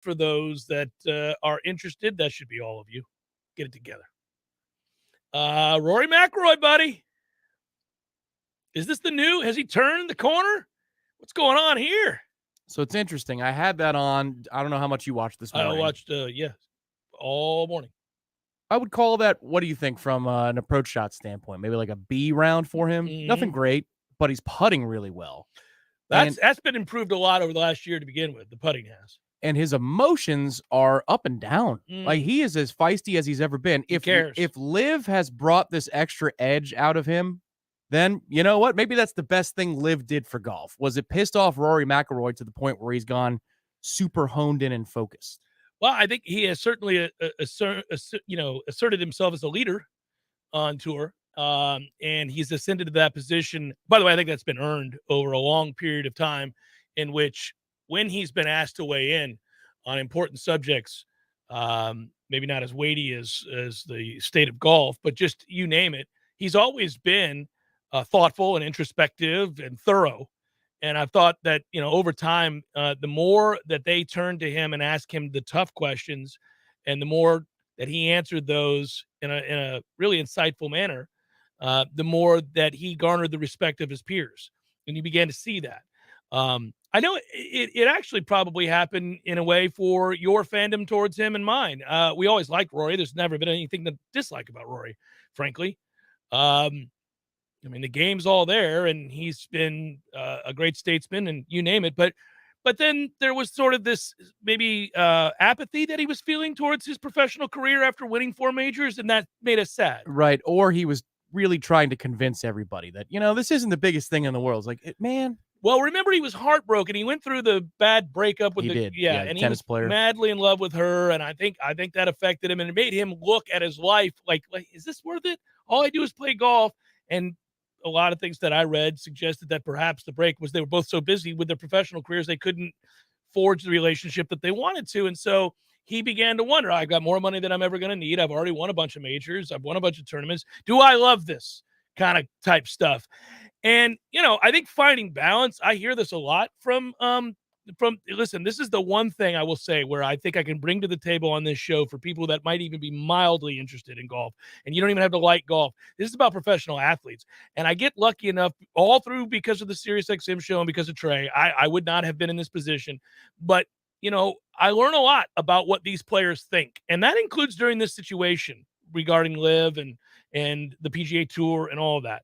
for those that are interested. That should be all of you. Get it together. Rory McIlroy, buddy. Is this the new? Has he turned the corner? What's going on here? So it's interesting. I had that on. I don't know how much you watched this morning. I watched, all morning. I would call that, what do you think from an approach shot standpoint? Maybe like a B round for him? Mm-hmm. Nothing great, but he's putting really well. That's been improved a lot over the last year to begin with. The putting has. And his emotions are up and down. Like, he is as feisty as he's ever been. If Liv has brought this extra edge out of him, then you know what? Maybe that's the best thing Liv did for golf. Was it pissed off Rory McIlroy to the point where he's gone super honed in and focused? Well, I think he has certainly asserted himself as a leader on tour, and he's ascended to that position. By the way, I think that's been earned over a long period of time, in which when he's been asked to weigh in on important subjects, maybe not as weighty as the state of golf, but just you name it, he's always been thoughtful and introspective and thorough. And I've thought that, over time, the more that they turned to him and asked him the tough questions, and the more that he answered those in a really insightful manner, the more that he garnered the respect of his peers. And you began to see that. I know it actually probably happened in a way for your fandom towards him and mine. We always liked Rory. There's never been anything to dislike about Rory, frankly. The game's all there, and he's been a great statesman, and you name it. But then there was sort of this maybe apathy that he was feeling towards his professional career after winning 4 majors, and that made us sad. Right, or he was really trying to convince everybody that, this isn't the biggest thing in the world. It's like, man. Well, remember, he was heartbroken. He went through the bad breakup with and he was player. Madly in love with her, and I think that affected him, and it made him look at his life like, is this worth it? All I do is play golf. And a lot of things that I read suggested that perhaps the break was they were both so busy with their professional careers they couldn't forge the relationship that they wanted to. And so he began to wonder, I've got more money than I'm ever going to need. I've already won a bunch of majors. I've won a bunch of tournaments. Do I love this kind of type stuff? And, I think finding balance, I hear this a lot from listen, this is the one thing I will say where I think I can bring to the table on this show for people that might even be mildly interested in golf, and you don't even have to like golf. This is about professional athletes. And I get lucky enough all through because of the SiriusXM show and because of Trey. I would not have been in this position, but I learn a lot about what these players think. And that includes during this situation regarding Liv and the PGA Tour and all of that.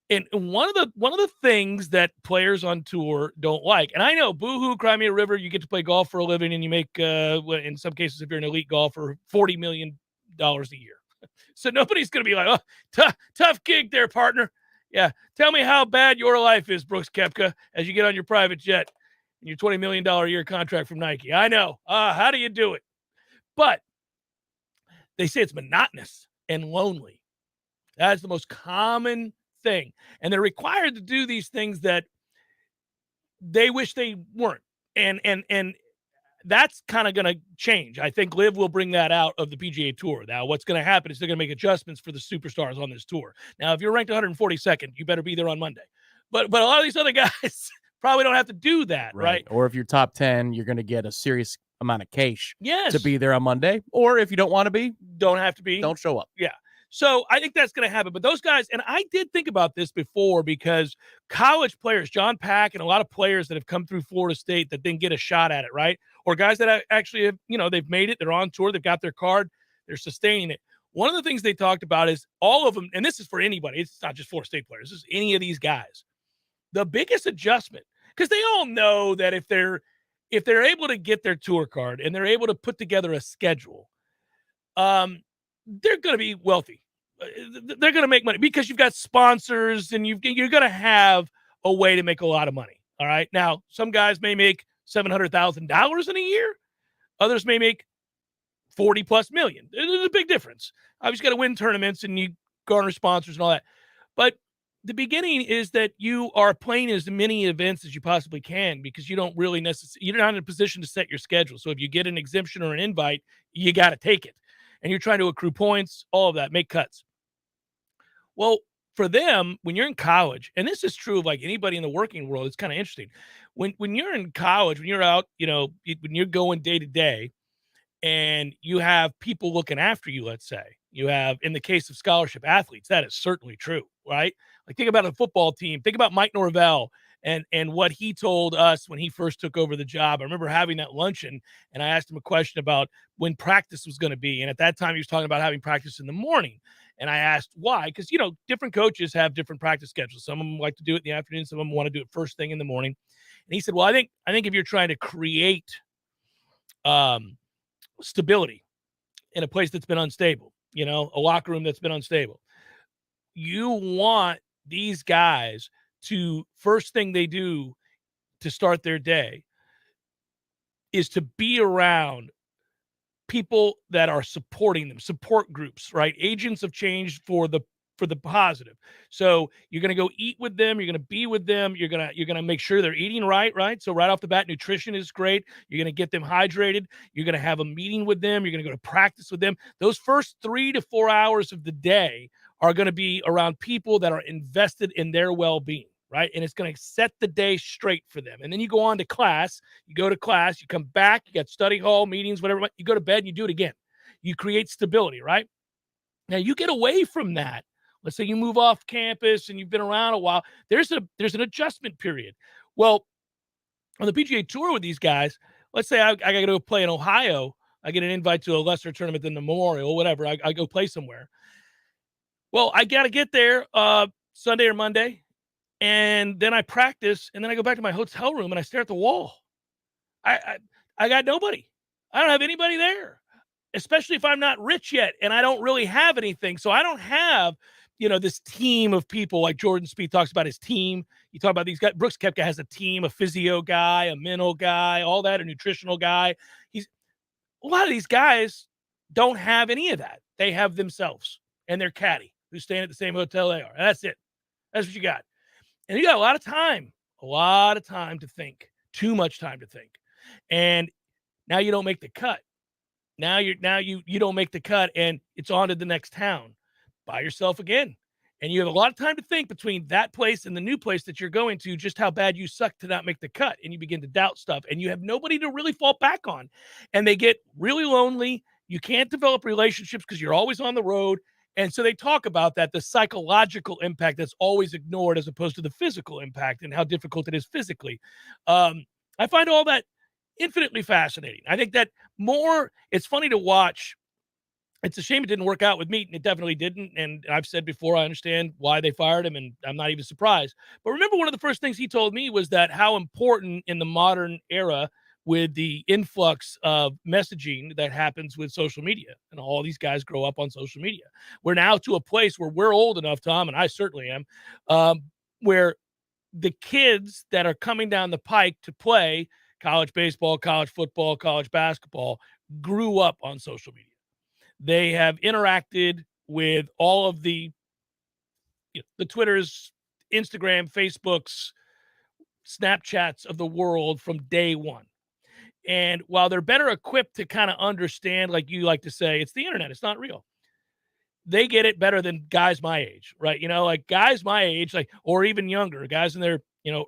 And one of the things that players on tour don't like, and I know, boo-hoo, cry me a river, you get to play golf for a living and you make, in some cases, if you're an elite golfer, $40 million a year. So nobody's going to be like, oh, tough gig there, partner. Yeah, tell me how bad your life is, Brooks Koepka, as you get on your private jet and your $20 million a year contract from Nike. I know. How do you do it? But they say it's monotonous and lonely. That's the most common thing, and they're required to do these things that they wish they weren't, and that's kind of going to change. I think Liv will bring that out of the PGA Tour. Now, what's going to happen is they're going to make adjustments for the superstars on this tour. Now, if you're ranked 142nd, you better be there on Monday. But a lot of these other guys probably don't have to do that, right? Or if you're top 10, you're going to get a serious amount of cash to be there on Monday. Or if you don't want to be, don't have to be, don't show up. Yeah. So I think that's going to happen. But those guys, and I did think about this before, because college players, John Pack and a lot of players that have come through Florida State that didn't get a shot at it, right? Or guys that actually have, they've made it, they're on tour, they've got their card, they're sustaining it. One of the things they talked about is all of them, and this is for anybody, it's not just Florida State players, this is any of these guys. The biggest adjustment, because they all know that if they're able to get their tour card and they're able to put together a schedule, they're going to be wealthy. They're going to make money because you've got sponsors and you're going to have a way to make a lot of money. All right. Now, some guys may make $700,000 in a year. Others may make 40 plus million. There's a big difference. Obviously, got to win tournaments and you garner sponsors and all that. But the beginning is that you are playing as many events as you possibly can, because you don't really you're not in a position to set your schedule. So if you get an exemption or an invite, you got to take it. And you're trying to accrue points, all of that, make cuts. Well, for them, when you're in college, and this is true of like anybody in the working world, it's kind of interesting. when you're in college, when you're out, when you're going day to day, and you have people looking after you, let's say you have, in the case of scholarship athletes, that is certainly true, right? Like, think about a football team. Think about Mike Norvell and what he told us when he first took over the job. I remember having that luncheon, and I asked him a question about when practice was going to be. And at that time, he was talking about having practice in the morning. And I asked why, because, different coaches have different practice schedules. Some of them like to do it in the afternoon. Some of them want to do it first thing in the morning. And he said, well, I think if you're trying to create stability in a place that's been unstable, a locker room that's been unstable, you want these guys to, first thing they do to start their day is to be around people that are supporting them, support groups, right? Agents of change for the positive. So you're going to go eat with them. You're going to be with them. You're going to make sure they're eating right. So right off the bat, nutrition is great. You're going to get them hydrated. You're going to have a meeting with them. You're going to go to practice with them. Those first 3 to 4 hours of the day are going to be around people that are invested in their well-being, right? And it's going to set the day straight for them. And then you go on to class. You go to class. You come back. You got study hall meetings, whatever. You go to bed and you do it again. You create stability, right? Now you get away from that. Let's say you move off campus and you've been around a while. There's an adjustment period. Well, on the PGA Tour with these guys, let's say I got to go play in Ohio. I get an invite to a lesser tournament than the Memorial or whatever. I go play somewhere. Well, I got to get there Sunday or Monday, and then I practice, and then I go back to my hotel room and I stare at the wall. I got nobody. I don't have anybody there, especially if I'm not rich yet and I don't really have anything. So I don't have, this team of people like Jordan Spieth talks about his team. You talk about these guys. Brooks Koepka has a team, a physio guy, a mental guy, all that, a nutritional guy. A lot of these guys don't have any of that. They have themselves and their caddy who's staying at the same hotel they are. And that's it. That's what you got. And you got a lot of time to think, too much time to think. And now you don't make the cut. Now you don't make the cut, and it's on to the next town by yourself again. And you have a lot of time to think between that place and the new place that you're going to, just how bad you suck to not make the cut. And you begin to doubt stuff, and you have nobody to really fall back on. And they get really lonely. You can't develop relationships because you're always on the road. And so they talk about that, the psychological impact that's always ignored as opposed to the physical impact and how difficult it is physically. I find all that infinitely fascinating. I think that it's funny to watch. It's a shame it didn't work out with Meaton. It definitely didn't. And I've said before, I understand why they fired him, and I'm not even surprised. But remember, one of the first things he told me was that how important in the modern era, with the influx of messaging that happens with social media, and all these guys grow up on social media. We're now to a place where we're old enough, Tom, and I certainly am, where the kids that are coming down the pike to play college baseball, college football, college basketball grew up on social media. They have interacted with all of the Twitters, Instagram, Facebooks, Snapchats of the world from day one. And while they're better equipped to kind of understand, like you like to say, it's the internet, it's not real. They get it better than guys my age, right? Like guys my age, or even younger, guys in their,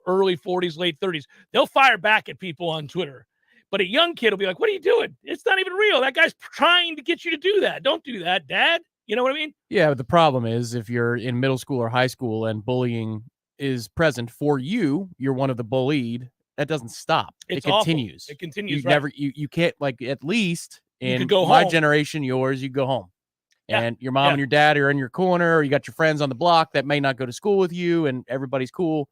early 40s, late 30s, they'll fire back at people on Twitter. But a young kid will be like, what are you doing? It's not even real. That guy's trying to get you to do that. Don't do that, Dad. You know what I mean? Yeah, but the problem is if you're in middle school or high school and bullying is present for you, you're one of the bullied, that doesn't stop. It continues. It continues. You can't, at least in my generation, yours, you go home. And your mom and your dad are in your corner, or you got your friends on the block that may not go to school with you, and everybody's cool.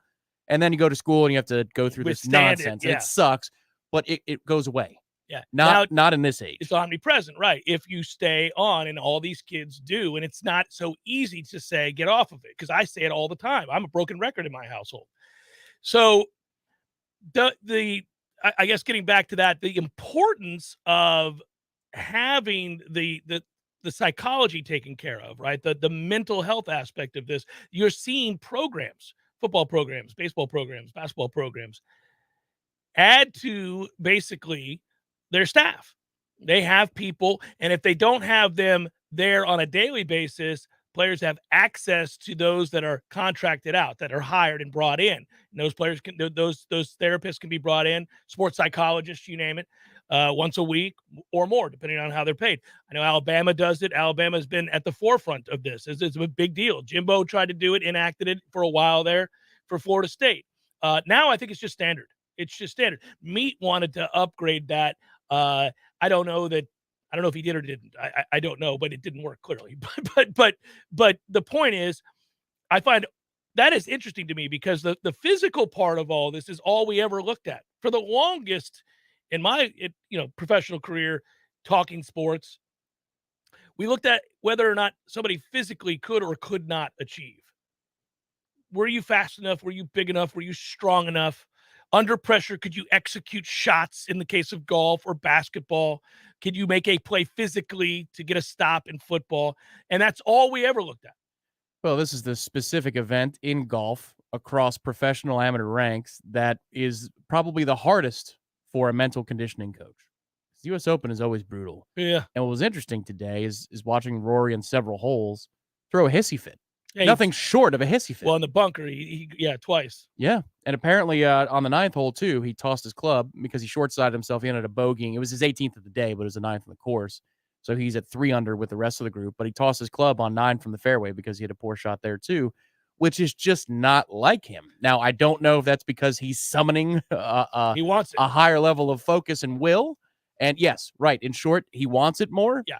And then you go to school and you have to go through this nonsense. And it sucks, but it goes away. Yeah. Not in this age. It's omnipresent, right? If you stay on, and all these kids do, and it's not so easy to say, get off of it, because I say it all the time. I'm a broken record in my household. So I guess getting back to that, the importance of having the psychology taken care of, right? The mental health aspect of this. You're seeing programs, football programs, baseball programs, basketball programs, add to basically their staff. They have people, and if they don't have them there on a daily basis, players have access to those that are contracted out, that are hired and brought in. And those players can, those therapists can be brought in, sports psychologists, you name it, once a week or more, depending on how they're paid. I know Alabama does it. Alabama's been at the forefront of this. It's a big deal. Jimbo tried to do it, enacted it for a while there for Florida State. Now I think it's just standard. It's just standard. Meat wanted to upgrade that. I don't know if he did or didn't. I don't know, but it didn't work clearly. But the point is, I find that is interesting to me because the physical part of all this is all we ever looked at for the longest in my professional career, talking sports. We looked at whether or not somebody physically could or could not achieve. Were you fast enough? Were you big enough? Were you strong enough? Under pressure, could you execute shots in the case of golf or basketball? Could you make a play physically to get a stop in football? And that's all we ever looked at. Well, this is the specific event in golf across professional amateur ranks that is probably the hardest for a mental conditioning coach. The U.S. Open is always brutal. Yeah. And what was interesting today is watching Rory in several holes throw a hissy fit. Yeah, nothing short of a hissy fit. Well, in the bunker, he twice. Yeah, and apparently on the 9th hole, too, he tossed his club because he short-sided himself in at a bogeying. It was his 18th of the day, but it was the 9th in the course. So he's at 3 under with the rest of the group, but he tossed his club on 9 from the fairway because he had a poor shot there, too, which is just not like him. Now, I don't know if that's because he's summoning he wants it. A higher level of focus and will. And yes, right, in short, he wants it more. Yeah.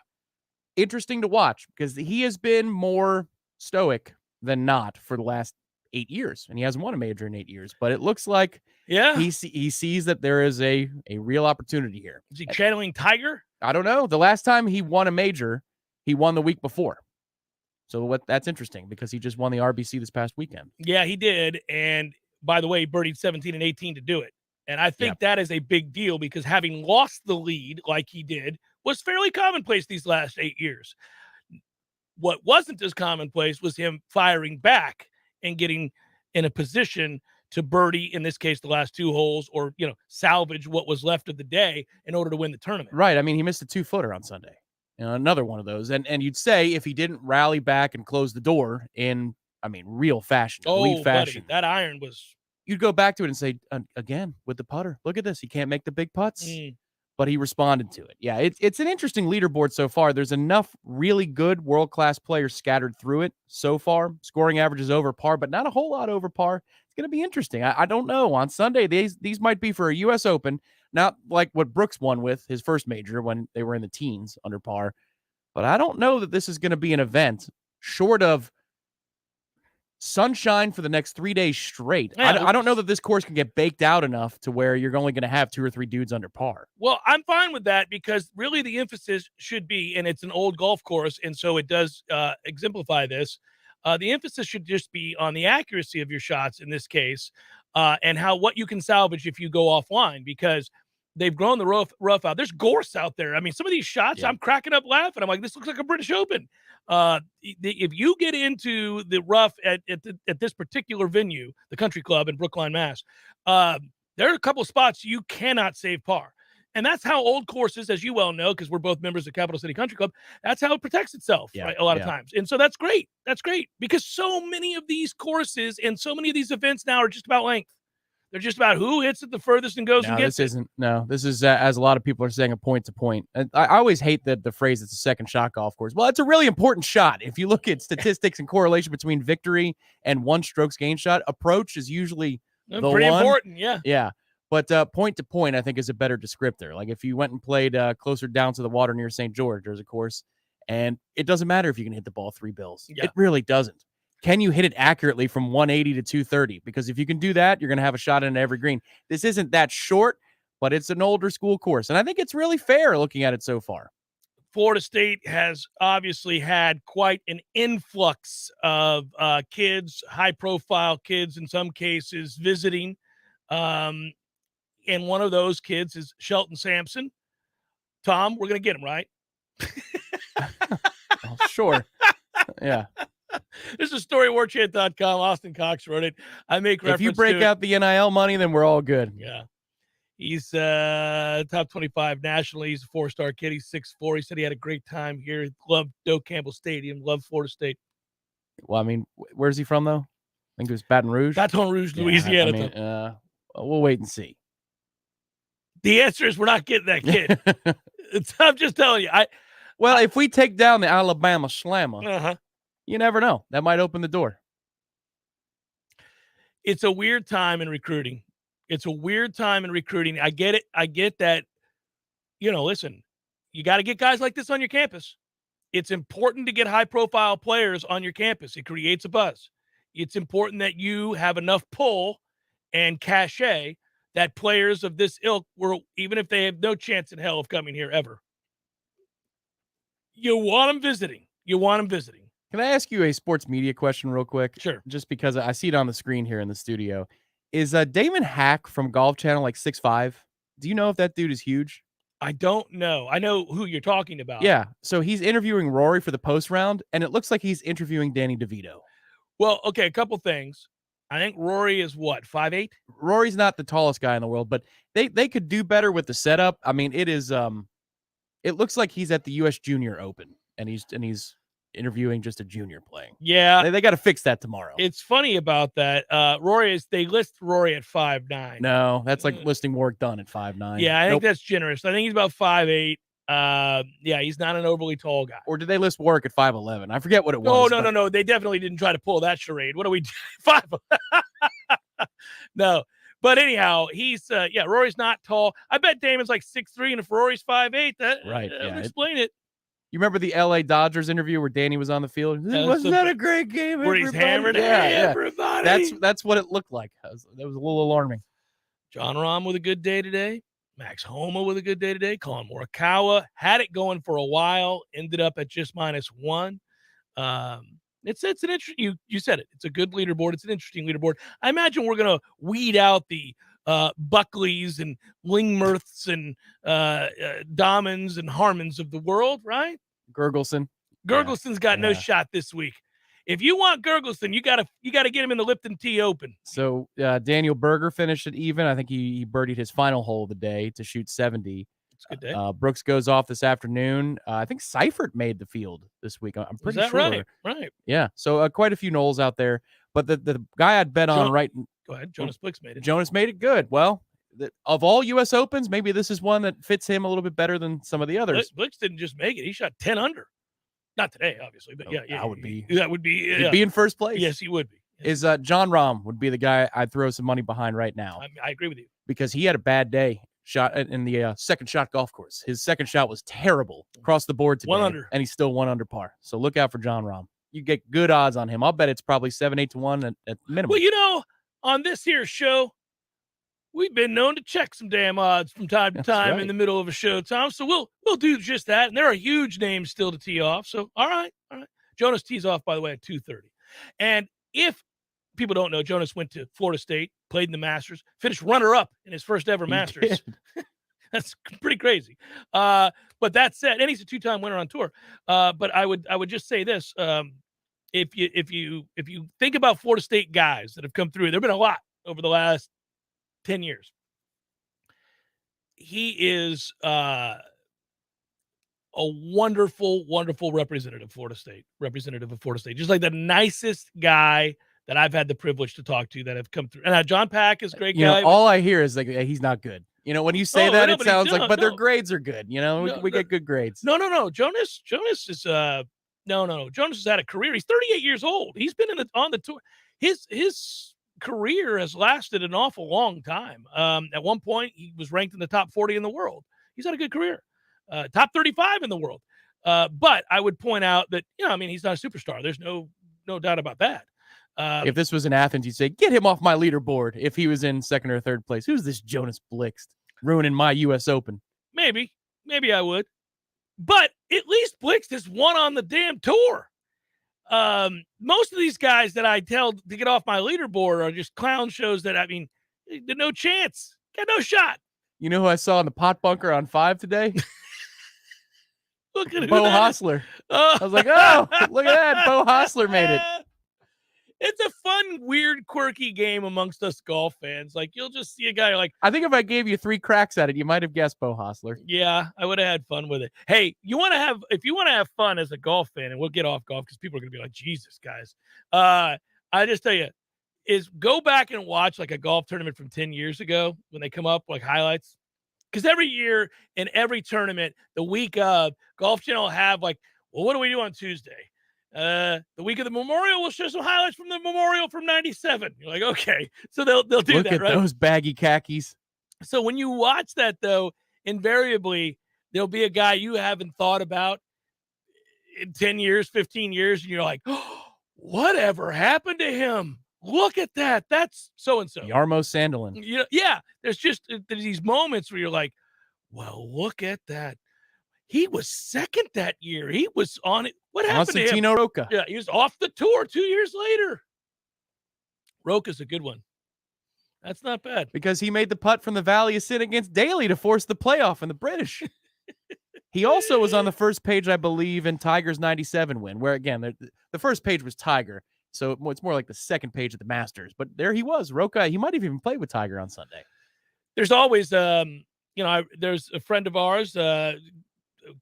Interesting to watch because he has been more stoic than not for the last 8 years, and he hasn't won a major in 8 years. But it looks like he sees that there is a real opportunity here. Is he channeling Tiger? I don't know. The last time he won a major, he won the week before. So that's interesting because he just won the RBC this past weekend. Yeah, he did. And by the way, he birdied 17 and 18 to do it. And I think that is a big deal because having lost the lead like he did was fairly commonplace these last 8 years. What wasn't as commonplace was him firing back and getting in a position to birdie, in this case, the last 2 holes, or, salvage what was left of the day in order to win the tournament. Right. I mean, he missed a 2-footer on Sunday. Another one of those. And you'd say if he didn't rally back and close the door in, real fashion, elite fashion. Buddy, that iron was... You'd go back to it and say, again, with the putter, look at this. He can't make the big putts. But he responded to it. Yeah, it's an interesting leaderboard so far. There's enough really good world-class players scattered through it so far. Scoring average is over par, but not a whole lot over par. It's going to be interesting. I don't know. On Sunday, these might be for a U.S. Open, not like what Brooks won with his first major when they were in the teens under par. But I don't know that this is going to be an event short of sunshine for the next 3 days straight. I don't know that this course can get baked out enough to where you're only going to have 2 or 3 dudes under par. Well, I'm fine with that because really the emphasis should be, and it's an old golf course, and so it does exemplify this, the emphasis should just be on the accuracy of your shots in this case, and what you can salvage if you go offline, because they've grown the rough out. There's gorse out there. Some of these shots, I'm cracking up laughing. I'm like, this looks like a British Open. If you get into the rough at this particular venue, the Country Club in Brookline, Mass, there are a couple of spots you cannot save par. And that's how old courses, as you well know, because we're both members of Capital City Country Club, that's how it protects itself, right, a lot of times. And so that's great. That's great because so many of these courses and so many of these events now are just about length. They're just about who hits it the furthest and goes and gets it. This is, as a lot of people are saying, a point-to-point. I always hate the phrase, it's a second shot golf course. Well, it's a really important shot. If you look at statistics and correlation between victory and one strokes gain shot, approach is usually pretty important, yeah. Yeah. But point-to-point, I think, is a better descriptor. Like if you went and played closer down to the water near St. George, there's a course, and it doesn't matter if you can hit the ball 3 bills. Yeah. It really doesn't. Can you hit it accurately from 180 to 230? Because if you can do that, you're going to have a shot in every green. This isn't that short, but it's an older school course. And I think it's really fair looking at it so far. Florida State has obviously had quite an influx of kids, high-profile kids in some cases, visiting. And one of those kids is Shelton Sampson. Tom, we're going to get him, right? Oh, sure. Yeah. There's a story at Warchant.com. Austin Cox wrote it. I make reference to if you break out the NIL money, then we're all good. Yeah. He's top 25 nationally. He's a 4-star kid. He's 6'4". He said he had a great time here. Loved Doak Campbell Stadium. Loved Florida State. Well, I mean, where's he from, though? I think it was Baton Rouge. Baton Rouge, Louisiana. I mean, we'll wait and see. The answer is we're not getting that kid. I'm just telling you. If we take down the Alabama Slammer, you never know. That might open the door. It's a weird time in recruiting. I get it. I get that, listen, you got to get guys like this on your campus. It's important to get high-profile players on your campus. It creates a buzz. It's important that you have enough pull and cachet that players of this ilk even if they have no chance in hell of coming here ever, you want them visiting. Can I ask you a sports media question real quick? Sure. Just because I see it on the screen here in the studio. Is Damon Hack from Golf Channel like 6'5"? Do you know if that dude is huge? I don't know. I know who you're talking about. Yeah. So he's interviewing Rory for the post round, and it looks like he's interviewing Danny DeVito. Well, okay, a couple things. I think Rory is what, 5'8"? Rory's not the tallest guy in the world, but they could do better with the setup. I mean, it is it looks like he's at the US Junior Open and he's interviewing just a junior playing. Yeah. They got to fix that tomorrow. It's funny about that. They list Rory at 5'9". No, that's like listing Warwick Dunn at 5'9". Yeah, I think that's generous. I think he's about 5'8". Yeah, he's not an overly tall guy. Or did they list Warwick at 5'11"? I forget what it was. No. They definitely didn't try to pull that charade. What are we doing? 5. No. But anyhow, he's Rory's not tall. I bet Damon's like 6'3", and if Rory's 5'8", that would explain it. You remember the LA Dodgers interview where Danny was on the field? Wasn't that a great game? Where he's hammering everybody. That's what it looked like. That was a little alarming. John Rahm with a good day today. Max Homa with a good day today. Colin Morikawa had it going for a while. Ended up at just -1. It's an interesting. You said it. It's a good leaderboard. It's an interesting leaderboard. I imagine we're gonna weed out the Buckleys and Lingmerths and Domans and Harmons of the world, right? Gergelson's got no shot this week. If you want Gergelson, you gotta get him in the Lipton Tea Open. So Daniel Berger finished it even. I think he birdied his final hole of the day to shoot 70. It's a good day. Brooks goes off this afternoon. I think Seifert made the field this week. I'm pretty sure. Right. Yeah. So quite a few Noles out there. But the guy I'd bet on right. Go ahead. Jonas Blix made it. Jonas made it good. Well, of all U.S. Opens, maybe this is one that fits him a little bit better than some of the others. Blix didn't just make it. He shot 10 under. Not today, obviously, but that would be. He'd be in first place. Yes, he would be. Is John Rahm would be the guy I'd throw some money behind right now. I agree with you. Because he had a bad day shot in the second shot golf course. His second shot was terrible across the board today. 1 under. And he's still 1 under par. So look out for John Rahm. You get good odds on him. I'll bet it's probably 7-8 to 1 at minimum. Well, on this here show, we've been known to check some damn odds from time to time in the middle of a show, Tom. So we'll do just that. And there are huge names still to tee off. So all right. Jonas tees off, by the way, at 2:30. And if people don't know, Jonas went to Florida State, played in the Masters, finished runner-up in his first ever Masters. That's pretty crazy. But that said, and he's a 2-time winner on tour. But I would just say this: if you think about Florida State guys that have come through, there've been a lot over the last 10 years. He is a wonderful, wonderful representative of Florida State. Just like the nicest guy that I've had the privilege to talk to that have come through. And John Pack is a great guy. All I hear is like, he's not good. When you say that, it sounds like, but their grades are good. We get good grades. No. Jonas is Jonas has had a career. He's 38 years old. He's been on the tour. His career has lasted an awful long time. At one point, he was ranked in the top 40 in the world. He's had a good career. Top 35 in the world. But I would point out that, he's not a superstar. There's no doubt about that. If this was in Athens, you'd say, get him off my leaderboard. If he was in second or third place, who's this Jonas Blixt ruining my U.S. Open? Maybe I would. But at least Blixt has won on the damn tour. Most of these guys that I tell to get off my leaderboard are just clown shows that, no chance. Got no shot. You know who I saw in the pot bunker on 5 today? Look at Bo Hostler. I was like, oh, look at that. Bo Hostler made it. It's a fun, weird, quirky game amongst us golf fans. Like, you'll just see a guy like, I think if I gave you 3 cracks at it, you might have guessed Bo Hostler. Yeah, I would have had fun with it. Hey, if you want to have fun as a golf fan, and we'll get off golf because people are going to be like, Jesus, guys. I just tell you, is go back and watch like a golf tournament from 10 years ago when they come up like highlights. Because every year in every tournament, the week of, Golf Channel will have like, well, what do we do on Tuesday? The week of the Memorial, we'll show some highlights from the Memorial from 97. You're like, okay. So they'll do Look that, at right? those baggy khakis. So when you watch that, though, invariably, there'll be a guy you haven't thought about in 10 years, 15 years, and you're like, oh, whatever happened to him? Look at that. That's so-and-so. Yarmo Sandelin. You know, yeah, there's these moments where you're like, well, look at that. He was second that year. He was on it. What happened to him? Roca. Yeah, he was off the tour 2 years later. Roca's a good one. That's not bad. Because he made the putt from the Valley of Sin against Daly to force the playoff in the British. He also was on the first page, I believe, in Tiger's 97 win, where, again, the first page was Tiger. So it's more like the second page of the Masters. But there he was. Roca, he might have even played with Tiger on Sunday. There's always, there's a friend of ours,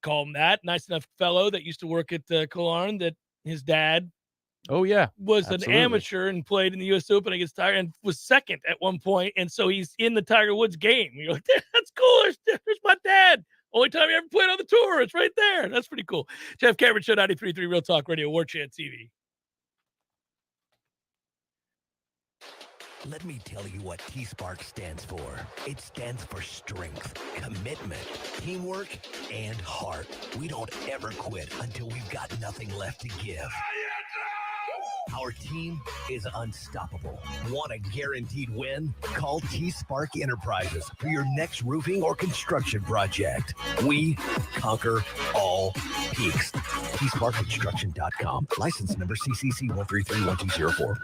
call him that, nice enough fellow that used to work at Killarn, that his dad was an amateur and played in the U.S. Open against Tiger and was second at one point, and so he's in the Tiger Woods game. You're like, that's cool. There's my dad. Only time he ever played on the tour. It's right there. That's pretty cool. Jeff Cameron Show, 93.3 Real Talk Radio, Warchant TV. Let me tell you what T-Spark stands for. It stands for strength, commitment, teamwork, and heart. We don't ever quit until we've got nothing left to give. Our team is unstoppable. Want a guaranteed win? Call T-Spark Enterprises for your next roofing or construction project. We conquer all peaks. TSparkConstruction.com. License number CCC 1331204.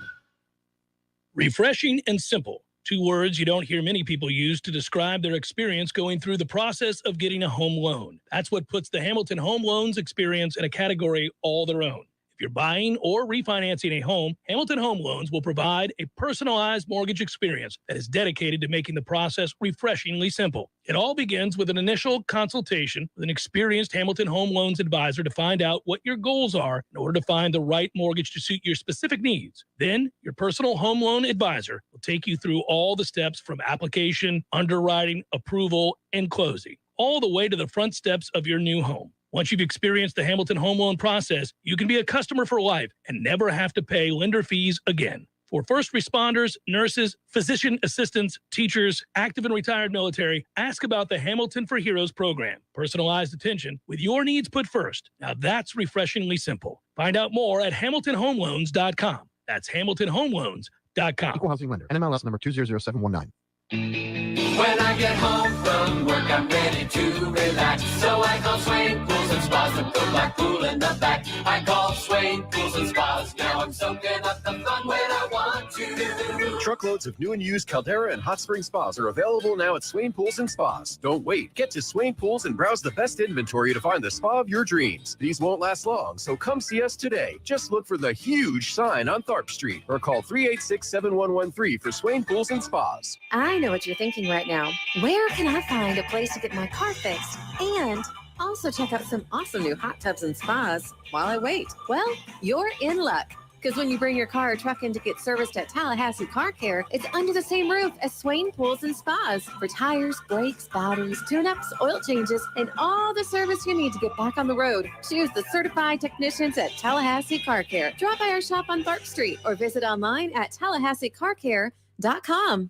Refreshing and simple. 2 words you don't hear many people use to describe their experience going through the process of getting a home loan. That's what puts the Hamilton Home Loans experience in a category all their own. If you're buying or refinancing a home, Hamilton Home Loans will provide a personalized mortgage experience that is dedicated to making the process refreshingly simple. It all begins with an initial consultation with an experienced Hamilton Home Loans advisor to find out what your goals are in order to find the right mortgage to suit your specific needs. Then, your personal home loan advisor will take you through all the steps from application, underwriting, approval, and closing, all the way to the front steps of your new home. Once you've experienced the Hamilton Home Loan process, you can be a customer for life and never have to pay lender fees again. For first responders, nurses, physician assistants, teachers, active and retired military, ask about the Hamilton for Heroes program. Personalized attention with your needs put first. Now that's refreshingly simple. Find out more at HamiltonHomeLoans.com. That's HamiltonHomeLoans.com. Equal housing lender. NMLS number 200719. When I get home from work, I'm ready to relax. So I call Swain Pools and Spas to put my pool in the back. I call Swain Pools and Spas. Now I'm soaking up the fun when I want to. Truckloads of new and used Caldera and Hot Spring Spas are available now at Swain Pools and Spas. Don't wait. Get to Swain Pools and browse the best inventory to find the spa of your dreams. These won't last long, so come see us today. Just look for the huge sign on Tharp Street or call 386-7113 for Swain Pools and Spas. I know what you're thinking right now. Where can I find a place to get my car fixed and also check out some awesome new hot tubs and spas while I wait? Well, you're in luck. Because when you bring your car or truck in to get serviced at Tallahassee Car Care, it's under the same roof as Swain Pools and Spas for tires, brakes, batteries, tune-ups, oil changes, and all the service you need to get back on the road. Choose the certified technicians at Tallahassee Car Care. Drop by our shop on Tharp Street or visit online at TallahasseeCarCare.com.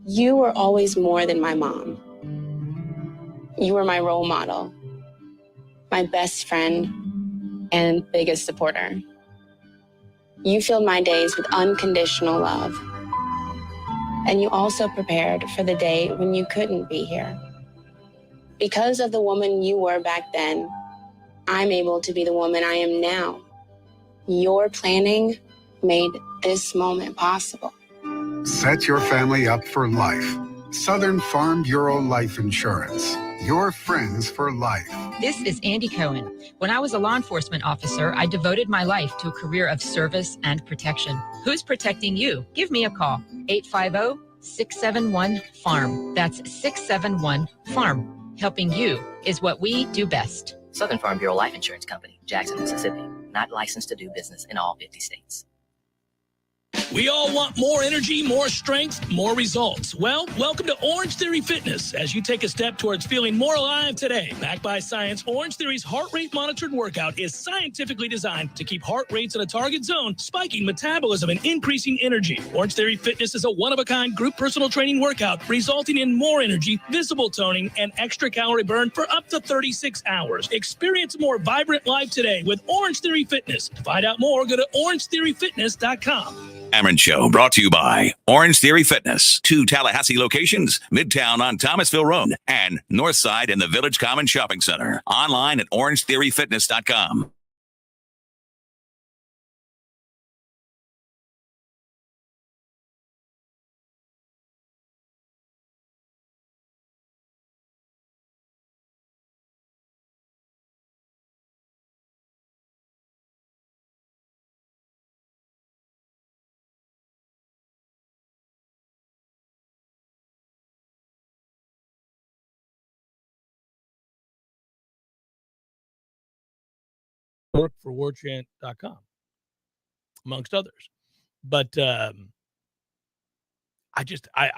You were always more than my mom. You were my role model, my best friend, and biggest supporter. You filled my days with unconditional love. And you also prepared for the day when you couldn't be here. Because of the woman you were back then, I'm able to be the woman I am now. Your planning made this moment possible. Set your family up for life. Southern Farm Bureau Life Insurance. your friends for life. This is Andy Cohen. When I was a law enforcement officer, I devoted my life to a career of service and protection. Who's protecting you? Give me a call. 850-671-FARM. That's 671-FARM. Helping you is what we do best. Southern Farm Bureau Life Insurance Company, Jackson, Mississippi. Not licensed to do business in all 50 states. We all want more energy, more strength, more results. Well, welcome to Orange Theory Fitness as you take a step towards feeling more alive today. Backed by science, Orange Theory's heart rate monitored workout is scientifically designed to keep heart rates in a target zone, spiking metabolism and increasing energy. Orange Theory Fitness is a one-of-a-kind group personal training workout resulting in more energy, visible toning, and extra calorie burn for up to 36 hours. Experience a more vibrant life today with Orange Theory Fitness. To find out more, go to orangetheoryfitness.com. Cameron Show brought to you by Orange Theory Fitness. 2 Tallahassee locations, Midtown on Thomasville Road and Northside in the Village Common Shopping Center. Online at orangetheoryfitness.com. Work for Warchant.com, amongst others. But I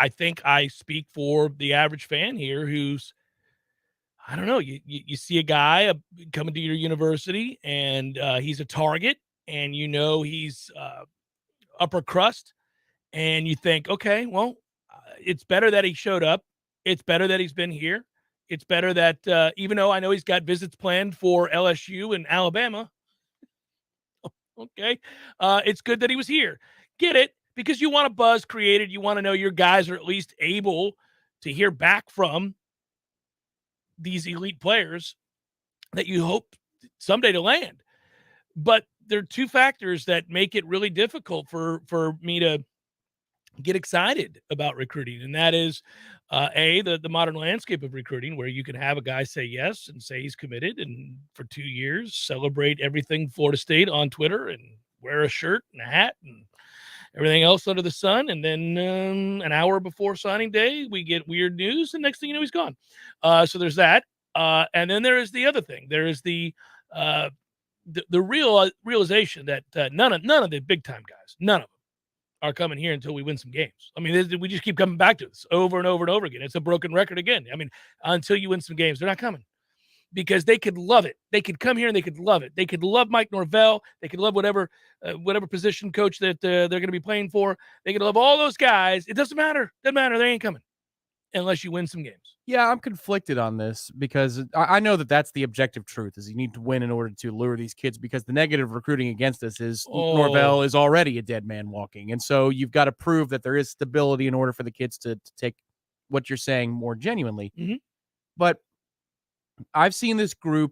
think I speak for the average fan here who's, I don't know, you see a guy coming to your university and he's a target and he's upper crust and you think, okay, well, it's better that he showed up. It's better that he's been here. It's better that even though I know he's got visits planned for LSU and Alabama, okay, it's good that he was here. Get it? Because you want a buzz created. You want to know your guys are at least able to hear back from these elite players that you hope someday to land. But there are 2 factors that make it really difficult for me to get excited about recruiting. And that is, the modern landscape of recruiting, where you can have a guy say yes and say he's committed and for 2 years celebrate everything Florida State on Twitter and wear a shirt and a hat and everything else under the sun. And then an hour before signing day, we get weird news. And next thing you know, he's gone. So there's that. And then there is the other thing. There is the realization that none of the big time guys, none of them, are coming here until we win some games. I mean, we just keep coming back to this over and over and over again. It's a broken record again. I mean, until you win some games, they're not coming because they could love it. They could come here and they could love it. They could love Mike Norvell. They could love whatever position coach that they're going to be playing for. They could love all those guys. It doesn't matter. Doesn't matter. They ain't coming unless you win some games. Yeah, I'm conflicted on this because I know that that's the objective truth is you need to win in order to lure these kids because the negative recruiting against us is Norvell is already a dead man walking. And so you've got to prove that there is stability in order for the kids to take what you're saying more genuinely. Mm-hmm. But I've seen this group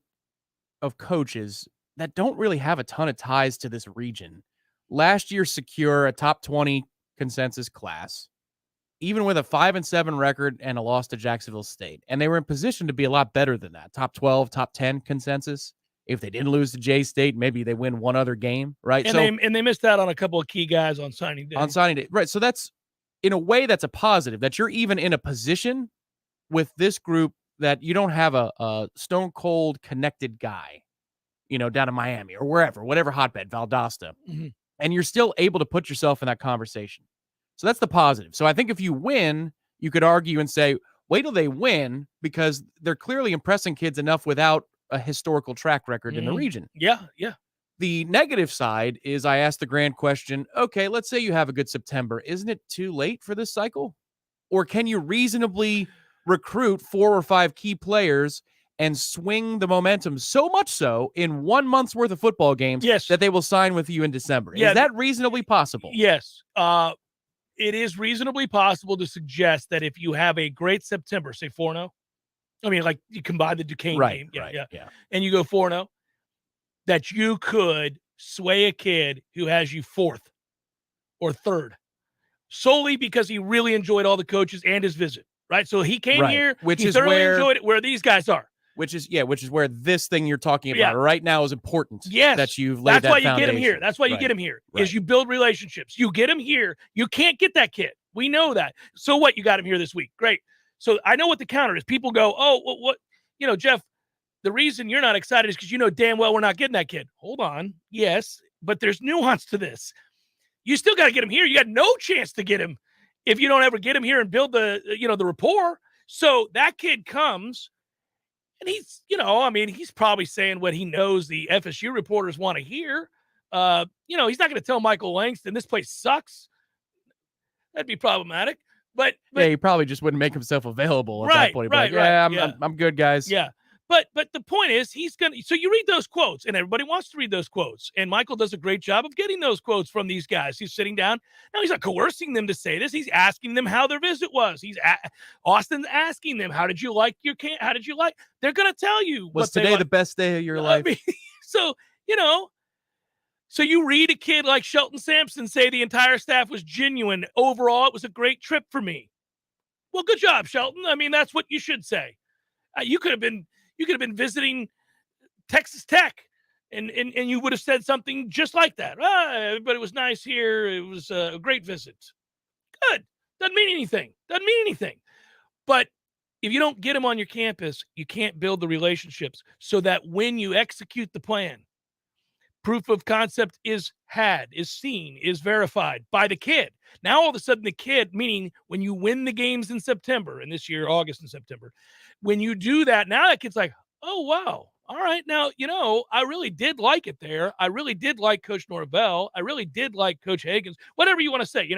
of coaches that don't really have a ton of ties to this region. Last year, secure a top 20 consensus class, even with a 5-7 record and a loss to Jacksonville State. And they were in position to be a lot better than that. Top 12, top 10 consensus. If they didn't lose to J-State, maybe they win one other game, right? And they missed out on a couple of key guys on signing day. Right. So that's, in a way, that's a positive, that you're even in a position with this group that you don't have a stone cold connected guy, down in Miami or whatever hotbed, Valdosta. Mm-hmm. And you're still able to put yourself in that conversation. So that's the positive. So I think if you win, you could argue and say, wait till they win because they're clearly impressing kids enough without a historical track record in the region. Yeah, yeah. The negative side is I asked the grand question, okay, let's say you have a good September. Isn't it too late for this cycle? Or can you reasonably recruit 4 or 5 key players and swing the momentum so much so in 1 month's worth of football games that they will sign with you in December? Yeah, is that reasonably possible? Yes. It is reasonably possible to suggest that if you have a great September, say 4-0, I mean, like you combine the Duquesne game, and you go 4-0, that you could sway a kid who has you 4th or 3rd solely because he really enjoyed all the coaches and his visit. right? So he came here, which he is thoroughly where enjoyed it, where these guys are. Which is where this thing you're talking about right now is important. Yes, that you've laid that's that why you foundation. get him here. That's why you get him here. Right. Is you build relationships. You get him here. You can't get that kid. We know that. So what? You got him here this week. Great. So I know what the counter is. People go, oh, what? Jeff, the reason you're not excited is because you know damn well we're not getting that kid. Hold on. Yes, but there's nuance to this. You still got to get him here. You got no chance to get him if you don't ever get him here and build the rapport. So that kid comes. And he's, he's probably saying what he knows the FSU reporters want to hear. He's not going to tell Michael Langston this place sucks. That'd be problematic. But he probably just wouldn't make himself available at that point. I'm good, guys. Yeah. But the point is, so you read those quotes, and everybody wants to read those quotes. And Michael does a great job of getting those quotes from these guys. He's sitting down. Now, he's not coercing them to say this. He's asking them how their visit was. Austin's asking them, how did you like your camp? How did you like? They're going to tell you. Was today the best day of your life? So you read a kid like Shelton Sampson say the entire staff was genuine. Overall, it was a great trip for me. Well, good job, Shelton. I mean, that's what you should say. You could have been visiting Texas Tech, and you would have said something just like that. Everybody was nice here. It was a great visit. Good. Doesn't mean anything. But if you don't get them on your campus, you can't build the relationships so that when you execute the plan, proof of concept is seen, is verified by the kid. Now, all of a sudden, the kid, meaning when you win the games in September, and this year, August and September, when you do that, now that kid's like, oh, wow. All right. Now, I really did like it there. I really did like Coach Norvell. I really did like Coach Hagens, whatever you want to say,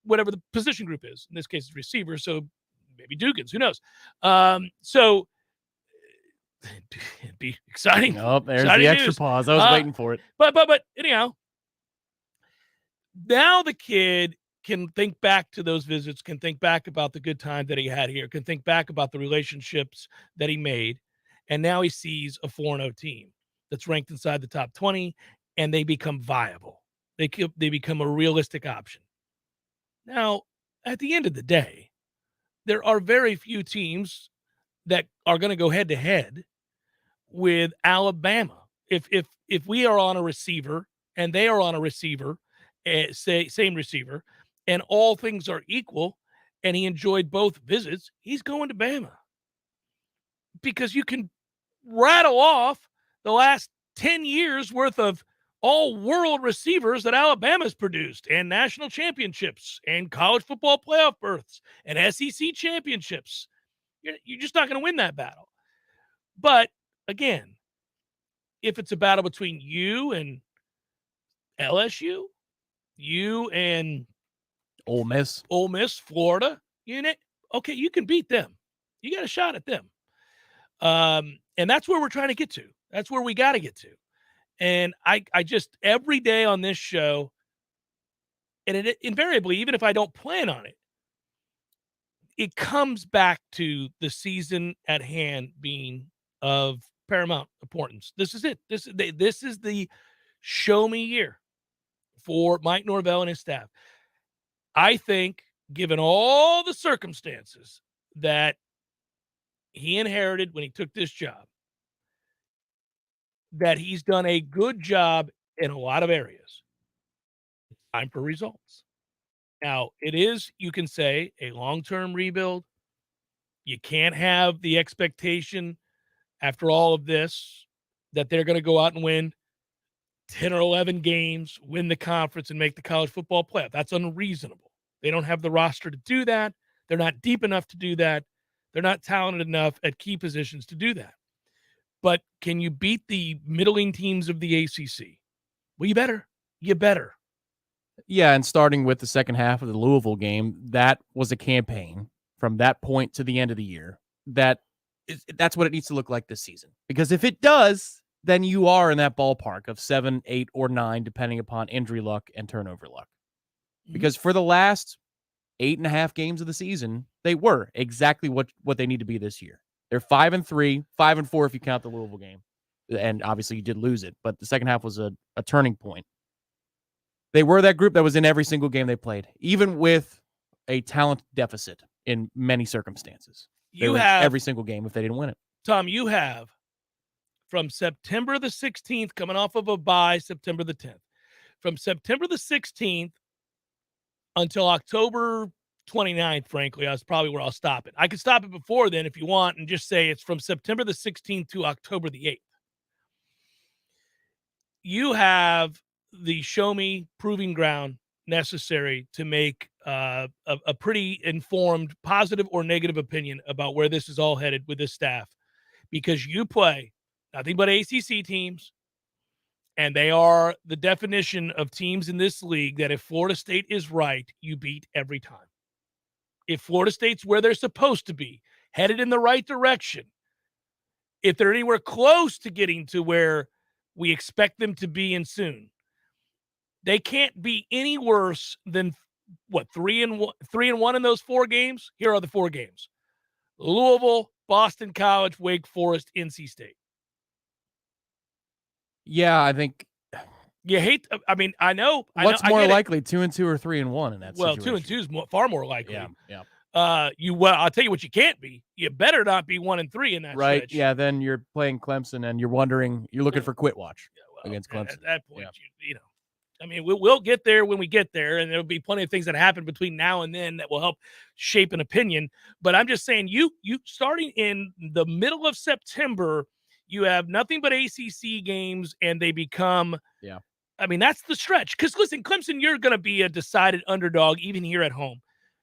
whatever the position group is. In this case, it's receiver. So maybe Dugans, who knows? So it'd be exciting. Oh, there's the extra pause. I was waiting for it. But anyhow, now the kid can think back to those visits, can think back about the good time that he had here, can think back about the relationships that he made. And now he sees a 4-0 team that's ranked inside the top 20, and they become viable. They become a realistic option. Now, at the end of the day, there are very few teams that are going to go head-to-head with Alabama. If we are on a receiver and they are on a receiver, same receiver, and all things are equal, and he enjoyed both visits, he's going to Bama. Because you can rattle off the last 10 years worth of all-world receivers that Alabama's produced, and national championships, and college football playoff berths, and SEC championships. You're just not going to win that battle. But, again, if it's a battle between you and LSU, you and Ole Miss, Florida, okay, you can beat them. You got a shot at them. And that's where we're trying to get to. That's where we got to get to. And I just, every day on this show, and it invariably, even if I don't plan on it, it comes back to the season at hand being of paramount importance. This is it. This is the show me year for Mike Norvell and his staff. I think, given all the circumstances that he inherited when he took this job, that he's done a good job in a lot of areas. It's time for results. Now, it is, you can say, a long-term rebuild. You can't have the expectation after all of this that they're going to go out and win 10 or 11 games, win the conference, and make the college football playoff. That's unreasonable. They don't have the roster to do that. They're not deep enough to do that. They're not talented enough at key positions to do that. But can you beat the middling teams of the ACC? Well, you better. You better. Yeah, and starting with the second half of the Louisville game, that was a campaign from that point to the end of the year. That's what it needs to look like this season. Because if it does, then you are in that ballpark of 7, 8, or 9, depending upon injury luck and turnover luck. Because for the last 8.5 games of the season, they were exactly what they need to be this year. They're 5-3, 5-4 if you count the Louisville game. And obviously you did lose it, but the second half was a turning point. They were that group that was in every single game they played, even with a talent deficit. in many circumstances. You have every single game if they didn't win it. Tom, you have from September the 16th, coming off of a bye, September the 10th. From September the 16th until October 29th, frankly, that's probably where I'll stop it. I could stop it before then if you want and just say it's from September the 16th to October the 8th. You have the show me proving ground necessary to make a pretty informed, positive or negative opinion about where this is all headed with this staff, because you play nothing but ACC teams, and they are the definition of teams in this league that if Florida State is right, you beat every time. If Florida State's where they're supposed to be, headed in the right direction, if they're anywhere close to getting to where we expect them to be in soon, they can't be any worse than what, 3-1 in those 4 games. Here are the 4 games: Louisville, Boston College, Wake Forest, NC State. Yeah, I think you hate. I mean, I know. What's I know, more likely, 2-2 or 3-1 in that situation? Well, 2-2 is far more likely. Yeah. I'll tell you what you can't be. You better not be 1-3 in that right. stretch. Yeah, then you're playing Clemson and you're looking for quit watch against Clemson. At that point, you know. I mean, we'll get there when we get there, and there'll be plenty of things that happen between now and then that will help shape an opinion. But I'm just saying, you starting in the middle of September, you have nothing but ACC games, and they become I mean, that's the stretch. Because listen, Clemson, you're going to be a decided underdog even here at home,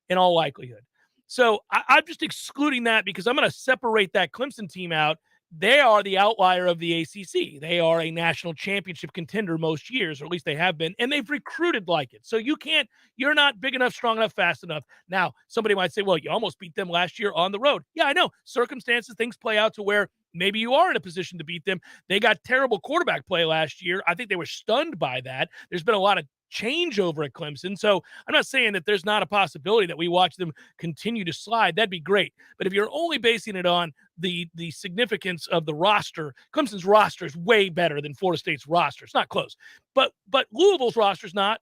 in all likelihood. So I'm just excluding that because I'm going to separate that Clemson team out. They are the outlier of the ACC. They are a national championship contender most years, or at least they have been, and they've recruited like it. So you're not big enough, strong enough, fast enough. Now, somebody might say, well, you almost beat them last year on the road. Yeah, I know. Circumstances, things play out to where maybe you are in a position to beat them. They got terrible quarterback play last year. I think they were stunned by that. There's been a lot of change over at Clemson. So I'm not saying that there's not a possibility that we watch them continue to slide. That'd be great. But if you're only basing it on the significance of the roster, Clemson's roster is way better than Florida State's roster. It's not close. But Louisville's roster is not.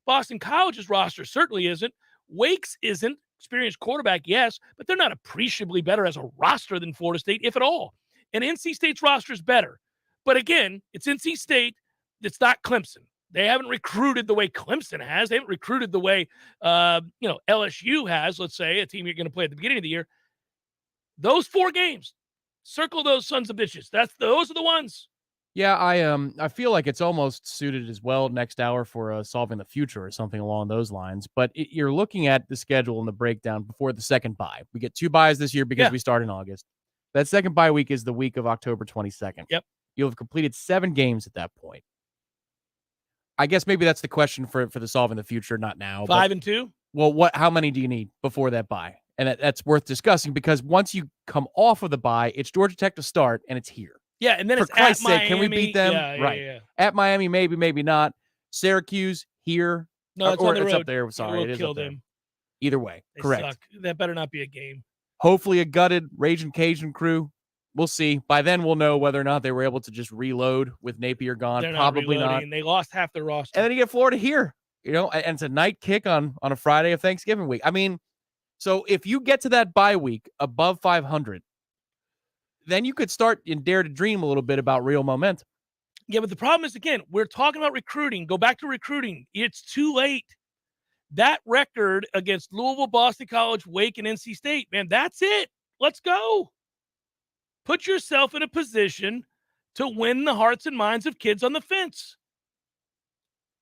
Boston College's roster certainly isn't. Wake's isn't. Experienced quarterback, yes, but they're not appreciably better as a roster than Florida State, if at all. And NC State's roster is better. But again, it's NC State. It's not Clemson. They haven't recruited the way Clemson has. They haven't recruited the way, LSU has, let's say, a team you're going to play at the beginning of the year. Those 4 games, circle those sons of bitches. Those are the ones. Yeah, I feel like it's almost suited as well next hour for Solving the Future or something along those lines. But you're looking at the schedule and the breakdown before the second bye. We get 2 byes this year because we start in August. That second bye week is the week of October 22nd. Yep. You'll have completed 7 games at that point. I guess maybe that's the question for the Solving the Future, not now. 5 and 2? Well, how many do you need before that bye? And that's worth discussing because once you come off of the bye, it's Georgia Tech to start, and it's here. Yeah, and then for it's Christ's at sake, Miami. can we beat them? Yeah, right. Yeah. At Miami, maybe not. Syracuse here. No, it's on the road. It's up there. Sorry, it is kill up there. them. Either way, They correct. suck. That better not be a game. Hopefully a gutted Raging Cajun crew. We'll see. By then, we'll know whether or not they were able to just reload with Napier gone. They're Probably not. They lost half their roster. And then you get Florida here, and it's a night kick on a Friday of Thanksgiving week. I mean, so if you get to that bye week above 500, then you could start and dare to dream a little bit about real momentum. Yeah, but the problem is, again, we're talking about recruiting. Go back to recruiting. It's too late. That record against Louisville, Boston College, Wake, and NC State, man, that's it. Let's go. Put yourself in a position to win the hearts and minds of kids on the fence.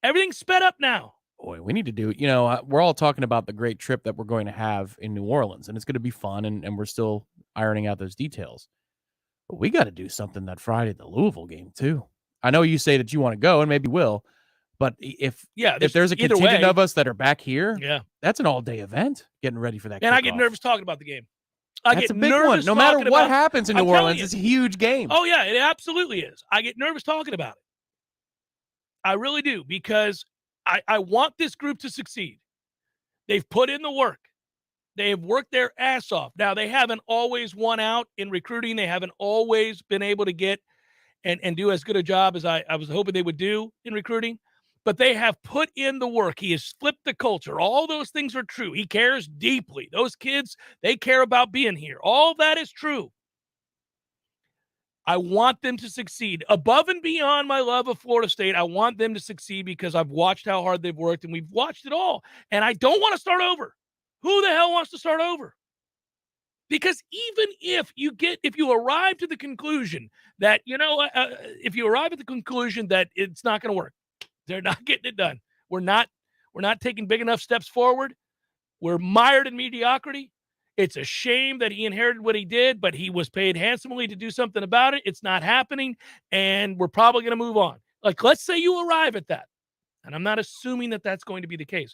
Everything's sped up now. Boy, we need to do, we're all talking about the great trip that we're going to have in New Orleans, and it's going to be fun, and we're still ironing out those details. But we got to do something that Friday at the Louisville game, too. I know you say that you want to go, and maybe will, but if there's a contingent of us that are back here, that's an all-day event getting ready for that. And I get nervous talking about the game. That's a big one. No matter what happens in New Orleans, it's a huge game. Oh, yeah, it absolutely is. I get nervous talking about it. I really do, because I want this group to succeed. They've put in the work. They have worked their ass off. Now, they haven't always won out in recruiting. They haven't always been able to get and do as good a job as I was hoping they would do in recruiting. but they have put in the work. He has flipped the culture. All those things are true. He cares deeply. Those kids, they care about being here. All that is true. I want them to succeed. Above and beyond my love of Florida State, I want them to succeed because I've watched how hard they've worked, and we've watched it all. And I don't want to start over. Who the hell wants to start over? Because even if you arrive to the conclusion that, if you arrive at the conclusion that it's not going to work, they're not getting it done. We're not taking big enough steps forward. We're mired in mediocrity. It's a shame that he inherited what he did, but he was paid handsomely to do something about it. It's not happening, and we're probably going to move on. Like, let's say you arrive at that, and I'm not assuming that that's going to be the case.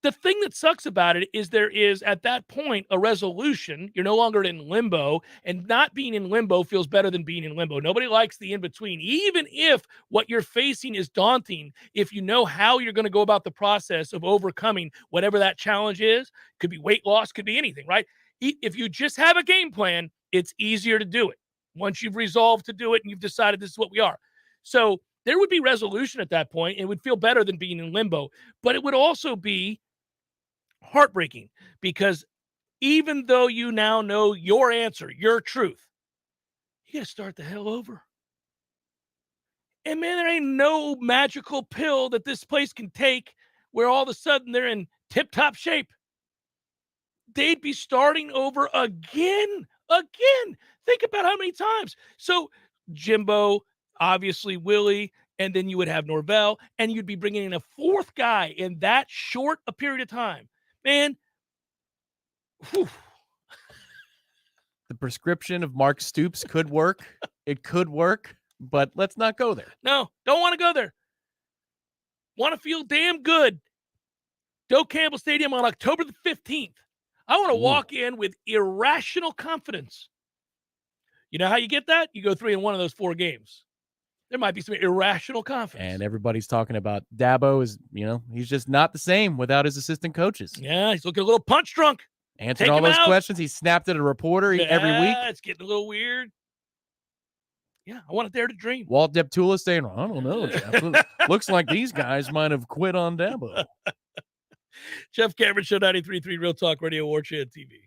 The thing that sucks about it is there is, at that point, a resolution. You're no longer in limbo, and not being in limbo feels better than being in limbo. Nobody likes the in-between. Even if what you're facing is daunting, if you know how you're going to go about the process of overcoming whatever that challenge is, could be weight loss, could be anything, right? If you just have a game plan, it's easier to do it. Once you've resolved to do it and you've decided this is what we are. So there would be resolution at that point. It would feel better than being in limbo, but it would also be heartbreaking, because even though you now know your answer, your truth, you got to start the hell over. And man, there ain't no magical pill that this place can take where all of a sudden they're in tip-top shape. They'd be starting over again. Think about how many times. So Jimbo, obviously Willie, and then you would have Norvell, and you'd be bringing in a fourth guy in that short a period of time. Man, whew. The prescription of Mark Stoops could work. It could work, but let's not go there. No, don't want to go there. Want to feel damn good. Doak Campbell Stadium on October the 15th. I want to walk in with irrational confidence. You know how you get that? You go 3-1 of those 4 games. There might be some irrational confidence. And everybody's talking about Dabo is, he's just not the same without his assistant coaches. Yeah, he's looking a little punch drunk. Answered all those questions. He snapped at a reporter every week. Yeah, it's getting a little weird. Yeah, I want to dare to dream. Walt Deptula saying, I don't know, Jeff. Looks like these guys might have quit on Dabo. Jeff Cameron, Show 93.3 Real Talk Radio, Warchant TV.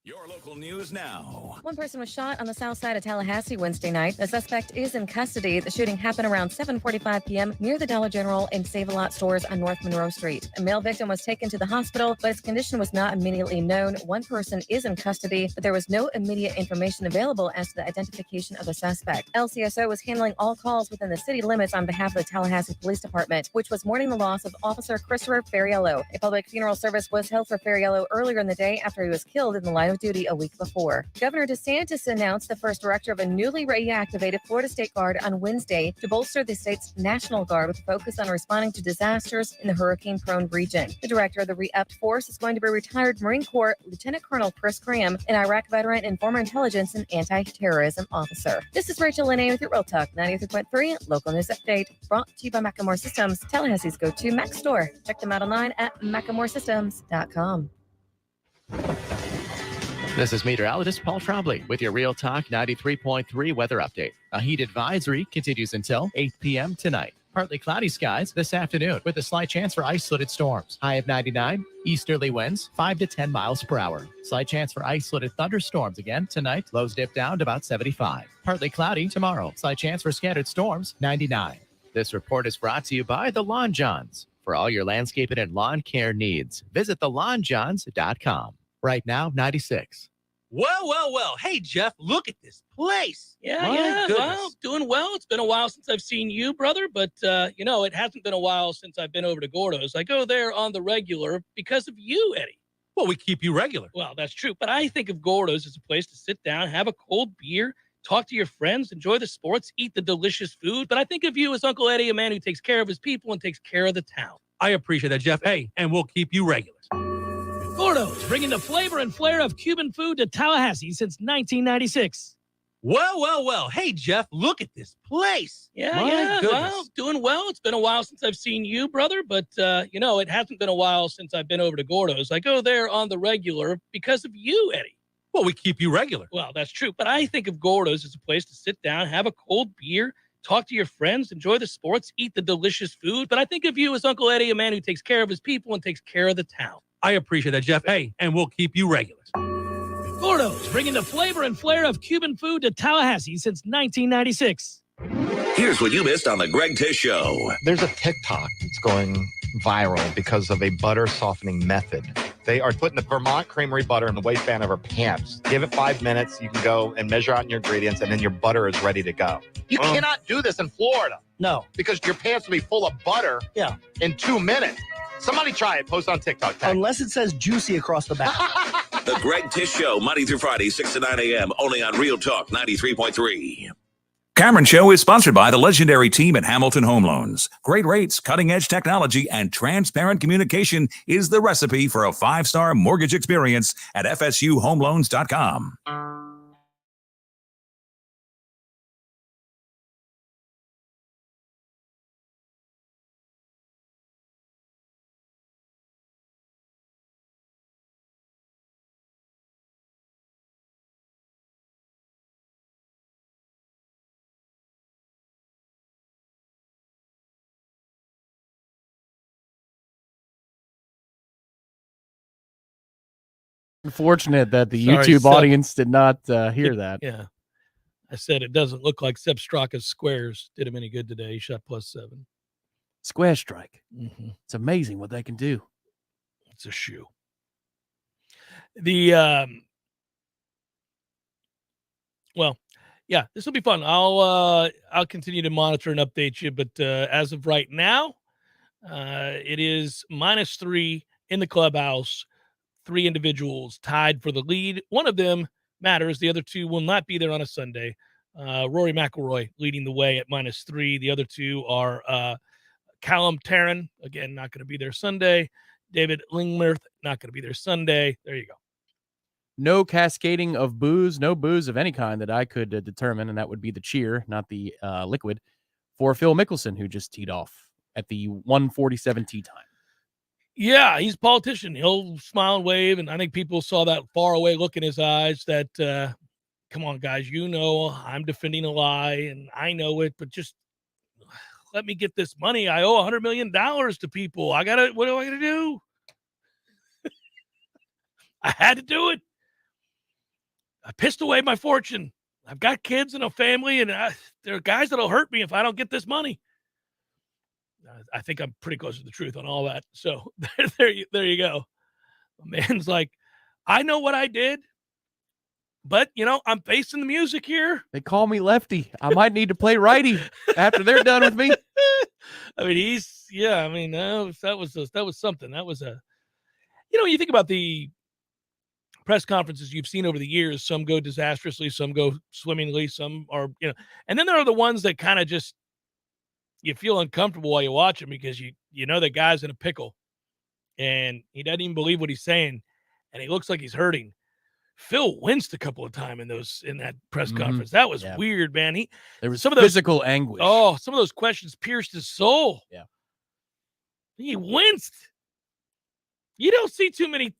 Your local news now. One person was shot on the south side of Tallahassee Wednesday night. The suspect is in custody. The shooting happened around 7:45 p.m. near the Dollar General and Save-A-Lot stores on North Monroe Street. A male victim was taken to the hospital, but his condition was not immediately known. One person is in custody, but there was no immediate information available as to the identification of the suspect. LCSO was handling all calls within the city limits on behalf of the Tallahassee Police Department, which was mourning the loss of Officer Christopher Ferriello. A public funeral service was held for Ferriello earlier in the day after he was killed in the line of duty a week before. Governor DeSantis announced the first director of a newly reactivated Florida State Guard on Wednesday to bolster the state's National Guard with a focus on responding to disasters in the hurricane-prone region. The director of the re-upped force is going to be retired Marine Corps Lieutenant Colonel Chris Graham, an Iraq veteran and former intelligence and anti-terrorism officer. This is Rachel Linnea with your Real Talk 93.3 Local News Update, brought to you by Macklemore Systems, Tallahassee's go-to Mac store. Check them out online at MacklemoreSystems.com. This is meteorologist Paul Trombley with your Real Talk 93.3 weather update. A heat advisory continues until 8 p.m. tonight. Partly cloudy skies this afternoon with a slight chance for isolated storms. High of 99, easterly winds 5 to 10 miles per hour. Slight chance for isolated thunderstorms again tonight. Lows dip down to about 75. Partly cloudy tomorrow. Slight chance for scattered storms 99. This report is brought to you by the Lawn Johns. For all your landscaping and lawn care needs, visit thelawnjohns.com. Right now, 96. Well. Hey, Jeff, look at this place. Yeah. Well, doing well. It's been a while since I've seen you, brother, but, it hasn't been a while since I've been over to Gordo's. I go there on the regular because of you, Eddie. Well, we keep you regular. Well, that's true, but I think of Gordo's as a place to sit down, have a cold beer, talk to your friends, enjoy the sports, eat the delicious food. But I think of you as Uncle Eddie, a man who takes care of his people and takes care of the town. I appreciate that, Jeff. Hey, and we'll keep you regular. Gordo's, bringing the flavor and flair of Cuban food to Tallahassee since 1996. Well. Hey, Jeff, look at this place. Yeah. Well, doing well. It's been a while since I've seen you, brother, but, it hasn't been a while since I've been over to Gordo's. I go there on the regular because of you, Eddie. Well, we keep you regular. Well, that's true. But I think of Gordo's as a place to sit down, have a cold beer, talk to your friends, enjoy the sports, eat the delicious food. But I think of you as Uncle Eddie, a man who takes care of his people and takes care of the town. I appreciate that, Jeff. Hey, and we'll keep you regular. Gordo's, bringing the flavor and flair of Cuban food to Tallahassee since 1996. Here's what you missed on the Greg Tish Show. There's a TikTok that's going viral because of a butter softening method. They are putting the Vermont Creamery butter in the waistband of her pants. Give it 5 minutes. You can go and measure out your ingredients, and then your butter is ready to go. You cannot do this in Florida. No. Because your pants will be full of butter in 2 minutes. Somebody try it. Post on TikTok. Unless it says juicy across the back. The Greg Tish Show, Monday through Friday, 6 to 9 a.m., only on Real Talk 93.3. Cameron Show is sponsored by the legendary team at Hamilton Home Loans. Great rates, cutting-edge technology, and transparent communication is the recipe for a 5-star mortgage experience at FSUHomeLoans.com. Unfortunate that the YouTube audience did not hear that. Yeah. I said it doesn't look like Seb Straka's squares did him any good today. He shot +7. Square strike. Mm-hmm. It's amazing what they can do. It's a shoe. Well, yeah, this will be fun. I'll continue to monitor and update you, but as of right now, it is -3 in the clubhouse. 3 individuals tied for the lead. One of them matters. The other 2 will not be there on a Sunday. Rory McIlroy leading the way at -3. The other 2 are Callum Tarrant, again, not going to be there Sunday. David Lingmerth, not going to be there Sunday. There you go. No cascading of booze, no booze of any kind that I could determine, and that would be the cheer, not the liquid, for Phil Mickelson, who just teed off at the 1:47 tee time. Yeah, he's a politician. He'll smile and wave, and I think people saw that faraway look in his eyes that, come on, guys, you know I'm defending a lie, and I know it, but just let me get this money. I owe $100 million to people. What do I got to do? I had to do it. I pissed away my fortune. I've got kids and a family, and there are guys that'll hurt me if I don't get this money. I think I'm pretty close to the truth on all that. So there you go. A man's like, I know what I did, but, I'm facing the music here. They call me lefty. I might need to play righty after they're done with me. I mean, that was something. That was you think about the press conferences you've seen over the years. Some go disastrously, some go swimmingly, some are, and then there are the ones that kind of just, you feel uncomfortable while you watch him because you know the guy's in a pickle and he doesn't even believe what he's saying and he looks like he's hurting. Phil winced a couple of times in that press conference. That was weird, man. There was some of those physical anguish. Oh, some of those questions pierced his soul. Yeah. He winced. You don't see too many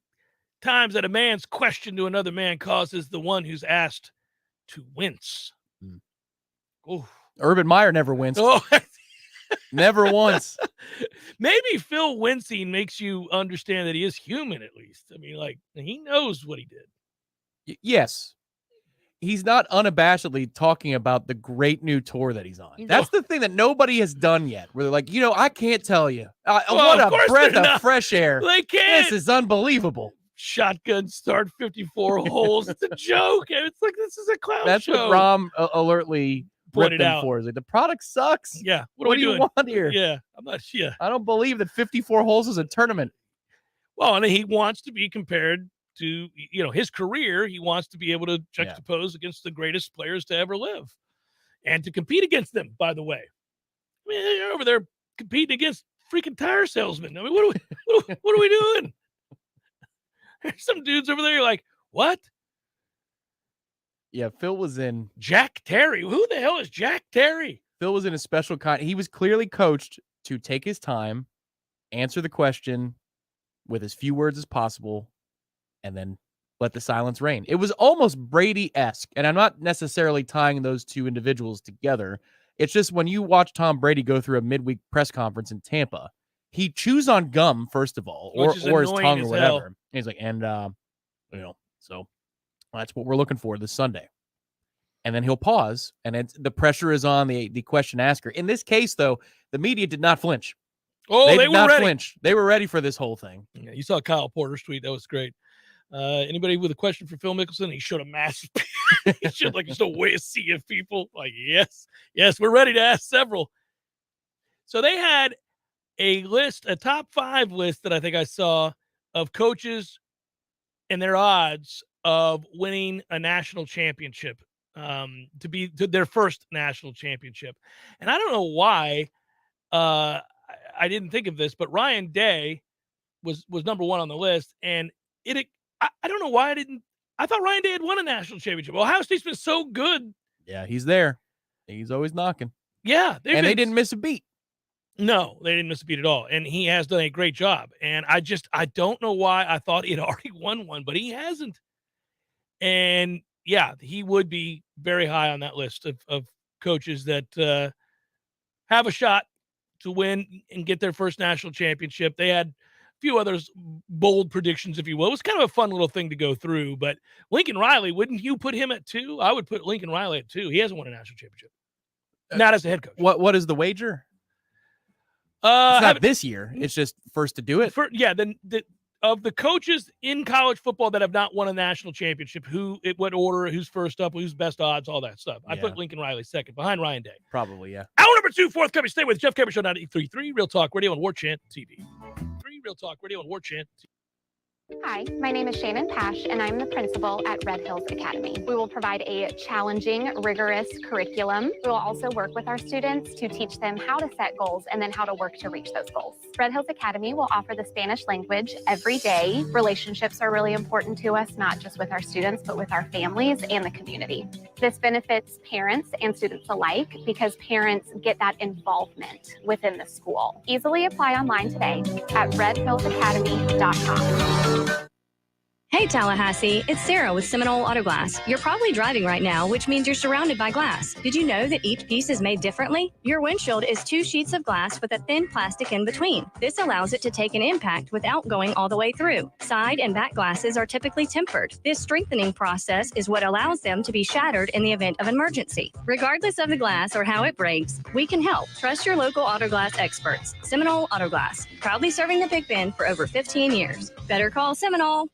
times that a man's question to another man causes the one who's asked to wince. Oh, Urban Meyer never winced. Oh, never once. Maybe Phil wincing makes you understand that he is human, at least. I mean, like, he knows what he did. Yes. He's not unabashedly talking about the great new tour that he's on. That's the thing that nobody has done yet. Where they're like, I can't tell you. What a breath of fresh air. They can't. This is unbelievable. Shotgun start 54 holes. It's a joke. It's like, this is a clown That's show. what Rom alertly pointed out for. Is like, the product sucks. Yeah. What do you want here? Yeah. I'm not sure. Yeah. I don't believe that 54 holes is a tournament. Well, and he wants to be compared to, his career. He wants to be able to juxtapose against the greatest players to ever live and to compete against them, by the way. I mean, you're over there competing against freaking tire salesmen. I mean, what are we doing? There's some dudes over there. You're like, what? Yeah, Phil was in. Jack Terry. Who the hell is Jack Terry? Phil was in a special kind. He was clearly coached to take his time, answer the question with as few words as possible, and then let the silence reign. It was almost Brady-esque, and I'm not necessarily tying those two individuals together. It's just when you watch Tom Brady go through a midweek press conference in Tampa, he chews on gum, first of all, or his tongue or whatever. And he's like, so that's what we're looking for this Sunday. And then he'll pause, and the pressure is on the question asker. In this case, though, the media did not flinch. Oh, they did were not ready. flinch. They were ready for this whole thing. Yeah, you saw Kyle Porter's tweet. That was great. Anybody with a question for Phil Mickelson? He showed a massive he showed like just a sea of people. Like, yes, we're ready to ask several. So they had a top 5 list that I think I saw of coaches and their odds of winning a national championship, to their first national championship. And I don't know why I didn't think of this, but Ryan Day was number 1 on the list, and I don't know why I thought Ryan Day had won a national championship. Ohio State's been so good. Yeah, he's there. He's always knocking. Yeah. They didn't miss a beat. No, they didn't miss a beat at all. And he has done a great job. And I don't know why I thought he had already won one, but he hasn't. And yeah, he would be very high on that list of coaches that have a shot to win and get their first national championship. They had few others bold predictions, if you will. It was kind of a fun little thing to go through, but Lincoln Riley, wouldn't you put him at 2? I would put Lincoln Riley at 2. He hasn't won a national championship. Not as a head coach. What is the wager? It's not this year. It's just first to do it. Of the coaches in college football that have not won a national championship, what order, who's first up, who's best odds, all that stuff. I put Lincoln Riley second, behind Ryan Day. Probably, yeah. Hour number 2, forthcoming. Stay with Jeff Cameron Show 93.3, Real Talk Radio and Warchant TV. Real Talk Radio and Warchant TV. Hi, my name is Shannon Pash, and I'm the principal at Red Hills Academy. We will provide a challenging, rigorous curriculum. We will also work with our students to teach them how to set goals and then how to work to reach those goals. Red Hills Academy will offer the Spanish language every day. Relationships are really important to us, not just with our students, but with our families and the community. This benefits parents and students alike because parents get that involvement within the school. Easily apply online today at redhillsacademy.com. Hey Tallahassee, it's Sarah with Seminole Auto Glass. You're probably driving right now, which means you're surrounded by glass. Did you know that each piece is made differently? Your windshield is 2 sheets of glass with a thin plastic in between. This allows it to take an impact without going all the way through. Side and back glasses are typically tempered. This strengthening process is what allows them to be shattered in the event of emergency. Regardless of the glass or how it breaks, we can help. Trust your local auto glass experts. Seminole Auto Glass, proudly serving the Big Bend for over 15 years. Better call Seminole.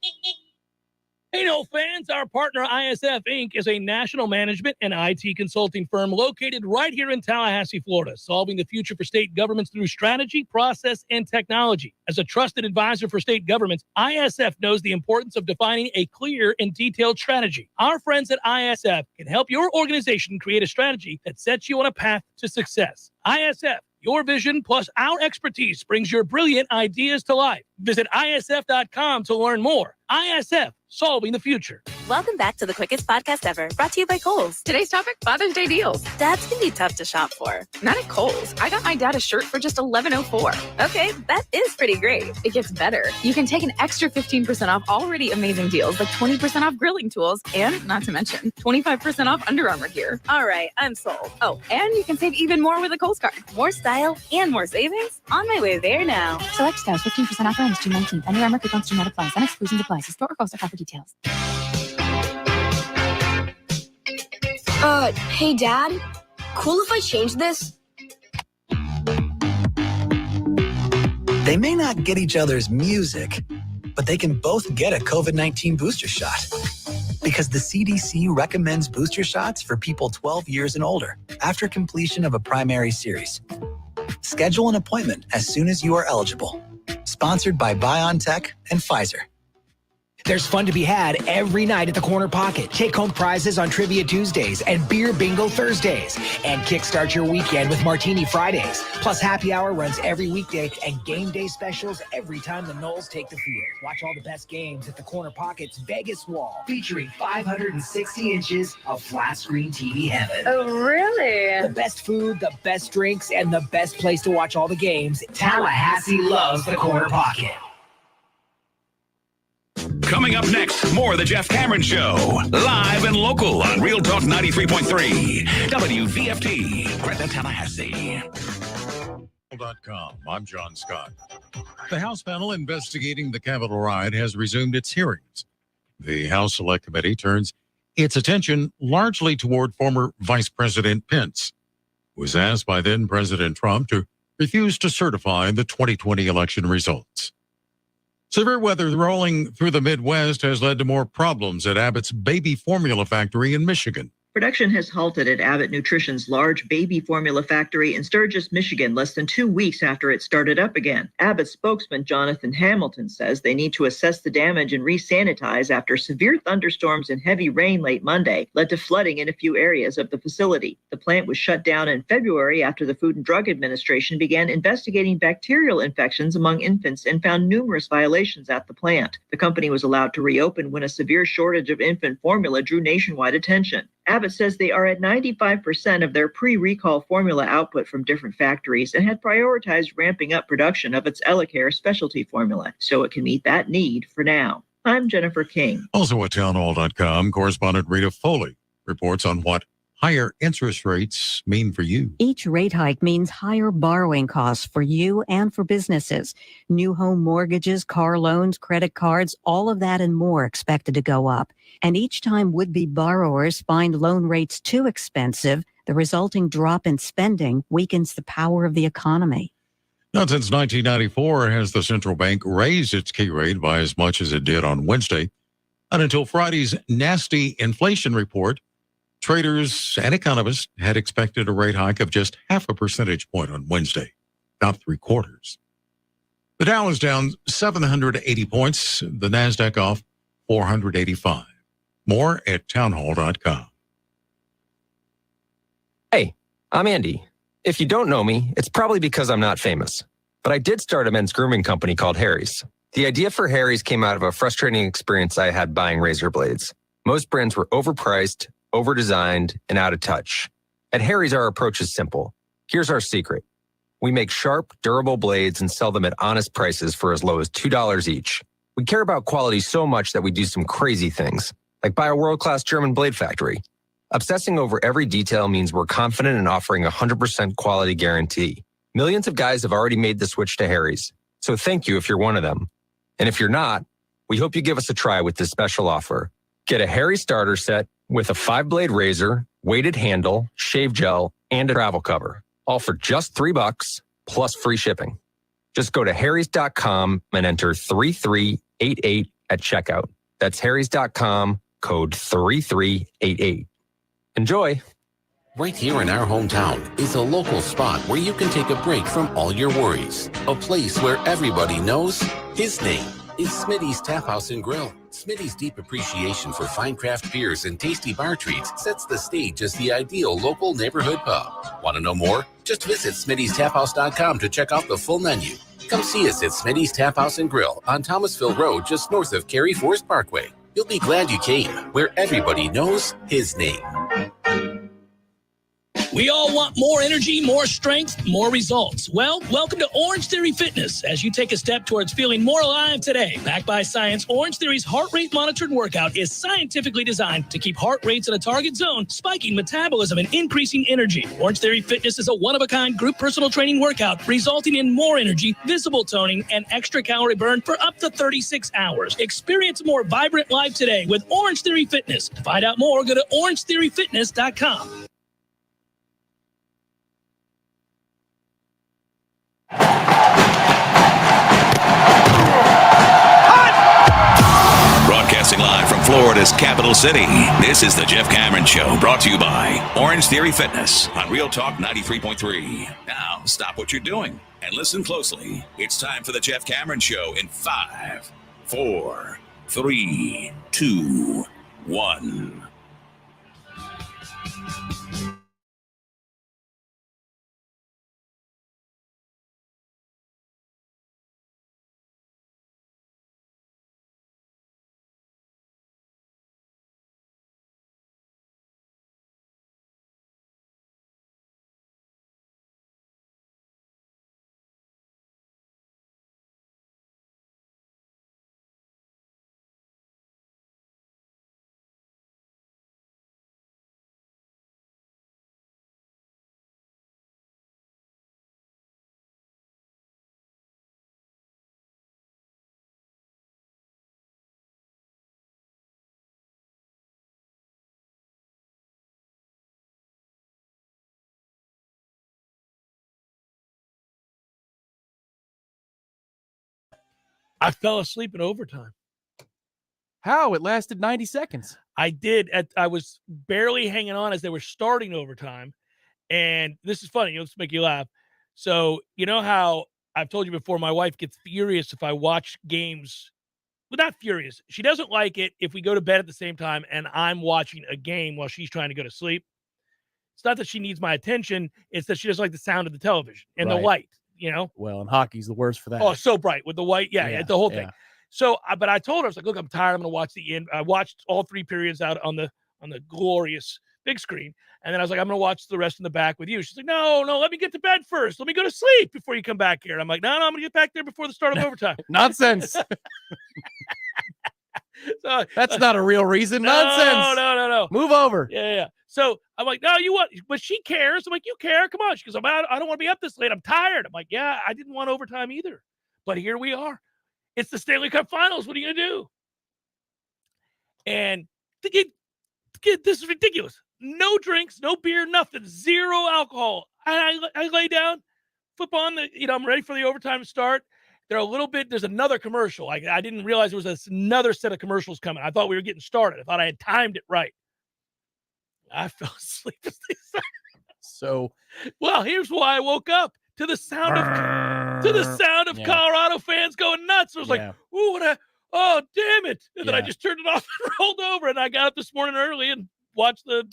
Hey, Noles fans, our partner ISF Inc. is a national management and IT consulting firm located right here in Tallahassee, Florida, solving the future for state governments through strategy, process, and technology. As a trusted advisor for state governments, ISF knows the importance of defining a clear and detailed strategy. Our friends at ISF can help your organization create a strategy that sets you on a path to success. ISF, your vision plus our expertise brings your brilliant ideas to life. Visit ISF.com to learn more. ISF, solving the future. Welcome back to the quickest podcast ever, brought to you by Kohl's. Today's topic, Father's Day deals. Dads can be tough to shop for. Not at Kohl's. I got my dad a shirt for just $11.04. Okay, that is pretty great. It gets better. You can take an extra 15% off already amazing deals, like 20% off grilling tools, and not to mention, 25% off Under Armour gear. All right, I'm sold. Oh, and you can save even more with a Kohl's card. More style and more savings? On my way there now. Select styles, 15% off items, June 19th. Under Armour coupons do not apply. Some exclusions apply. See store or Kohl's.com for details. Hey, Dad? Cool if I change this? They may not get each other's music, but they can both get a COVID-19 booster shot. Because the CDC recommends booster shots for people 12 years and older after completion of a primary series. Schedule an appointment as soon as you are eligible. Sponsored by BioNTech and Pfizer. There's fun to be had every night at the Corner Pocket. Take home prizes on Trivia Tuesdays and Beer Bingo Thursdays. And kickstart your weekend with Martini Fridays. Plus happy hour runs every weekday and game day specials every time the Noles take the field. Watch all the best games at the Corner Pocket's Vegas Wall, featuring 560 inches of flat screen TV heaven. Oh, really? The best food, the best drinks, and the best place to watch all the games. Tallahassee loves the Corner Pocket. Coming up next, more of the Jeff Cameron Show. Live and local on Real Talk 93.3. WVFT. Greta Tallahassee. I'm John Scott. The House panel investigating the Capitol riot has resumed its hearings. The House Select Committee turns its attention largely toward former Vice President Pence, who was asked by then President Trump to refuse to certify the 2020 election results. Severe weather rolling through the Midwest has led to more problems at Abbott's baby formula factory in Michigan. Production has halted at Abbott Nutrition's large baby formula factory in Sturgis, Michigan, less than 2 weeks after it started up again. Abbott spokesman Jonathan Hamilton says they need to assess the damage and re-sanitize after severe thunderstorms and heavy rain late Monday led to flooding in a few areas of the facility. The plant was shut down in February after the Food and Drug Administration began investigating bacterial infections among infants and found numerous violations at the plant. The company was allowed to reopen when a severe shortage of infant formula drew nationwide attention. Abbott says they are at 95% of their pre-recall formula output from different factories and had prioritized ramping up production of its EleCare specialty formula so it can meet that need for now. I'm Jennifer King. Also at townhall.com, correspondent Rita Foley reports on what higher interest rates mean for you. Each rate hike means higher borrowing costs for you and for businesses. New home mortgages, car loans, credit cards, all of that and more expected to go up. And each time would-be borrowers find loan rates too expensive, the resulting drop in spending weakens the power of the economy. Not since 1994 has the central bank raised its key rate by as much as it did on Wednesday. And until Friday's nasty inflation report, traders and economists had expected a rate hike of just 0.5 percentage point on Wednesday, not 0.75. The Dow is down 780 points, the NASDAQ off 485. More at townhall.com. Hey, I'm Andy. If you don't know me, it's probably because I'm not famous. But I did start a men's grooming company called Harry's. The idea for Harry's came out of a frustrating experience I had buying razor blades. Most brands were overpriced, overdesigned, and out of touch. At Harry's, our approach is simple. Here's our secret. We make sharp, durable blades and sell them at honest prices for as low as $2 each. We care about quality so much that we do some crazy things, like buy a world-class German blade factory. Obsessing over every detail means we're confident in offering a 100% quality guarantee. Millions of guys have already made the switch to Harry's, so thank you if you're one of them. And if you're not, we hope you give us a try with this special offer. Get a Harry starter set with a 5-blade razor, weighted handle, shave gel, and a travel cover, all for just $3 plus free shipping. Just go to harrys.com and enter 3388 at checkout. That's harrys.com, code 3388. Enjoy. Right here in our hometown is a local spot where you can take a break from all your worries. A place where everybody knows his name is Smitty's Tap House and Grill. Smitty's deep appreciation for fine craft beers and tasty bar treats sets the stage as the ideal local neighborhood pub. Want to know more? Just visit Smitty'sTapHouse.com to check out the full menu. Come see us at Smitty's Tap House and Grill on Thomasville Road, just north of Cary Forest Parkway. You'll be glad you came, where everybody knows his name. We all want more energy, more strength, more results. Well, welcome to Orange Theory Fitness as you take a step towards feeling more alive today. Backed by science, Orange Theory's heart rate monitored workout is scientifically designed to keep heart rates in a target zone, spiking metabolism and increasing energy. Orange Theory Fitness is a one-of-a-kind group personal training workout resulting in more energy, visible toning, and extra calorie burn for up to 36 hours. Experience a more vibrant life today with Orange Theory Fitness. To find out more, go to orangetheoryfitness.com. Broadcasting live from Florida's capital city, this is the Jeff Cameron Show, brought to you by Orange Theory Fitness on Real Talk 93.3. Now, stop what you're doing and listen closely. It's time for the Jeff Cameron Show in 5, 4, 3, 2, 1. I fell asleep in overtime. How? It lasted 90 seconds. I did. I was barely hanging on as they were starting overtime. And this is funny. Let's make you laugh. So, you know how I've told you before, my wife gets furious if I watch games. Well, not furious. She doesn't like it if we go to bed at the same time and I'm watching a game while she's trying to go to sleep. It's not that she needs my attention. It's that she doesn't like the sound of the television and the light, Well, and hockey's the worst for that. Oh, so bright with the white. Yeah, the whole thing. Yeah. So, but I told her, I was like, look, I'm tired. I'm going to watch the end. I watched all 3 periods out on the glorious big screen. And then I was like, I'm going to watch the rest in the back with you. She's like, no, let me get to bed first. Let me go to sleep before you come back here. And I'm like, no, I'm going to get back there before the start of overtime. Nonsense. So, that's not a real reason. Nonsense. No. Move over. Yeah. So I'm like, no, you what? But she cares. I'm like, you care? Come on. She goes, I don't want to be up this late. I'm tired. I'm like, yeah, I didn't want overtime either. But here we are. It's the Stanley Cup Finals. What are you going to do? And this is ridiculous. No drinks, no beer, nothing. 0 alcohol. I lay down, flip on I'm ready for the overtime to start. There's another commercial. I didn't realize there was another set of commercials coming. I thought we were getting started. I thought I had timed it right. I fell asleep as they started. So, well, here's why I woke up to the sound of Colorado fans going nuts. I was like, ooh, oh, damn it. And then I just turned it off and rolled over. And I got up this morning early and watched the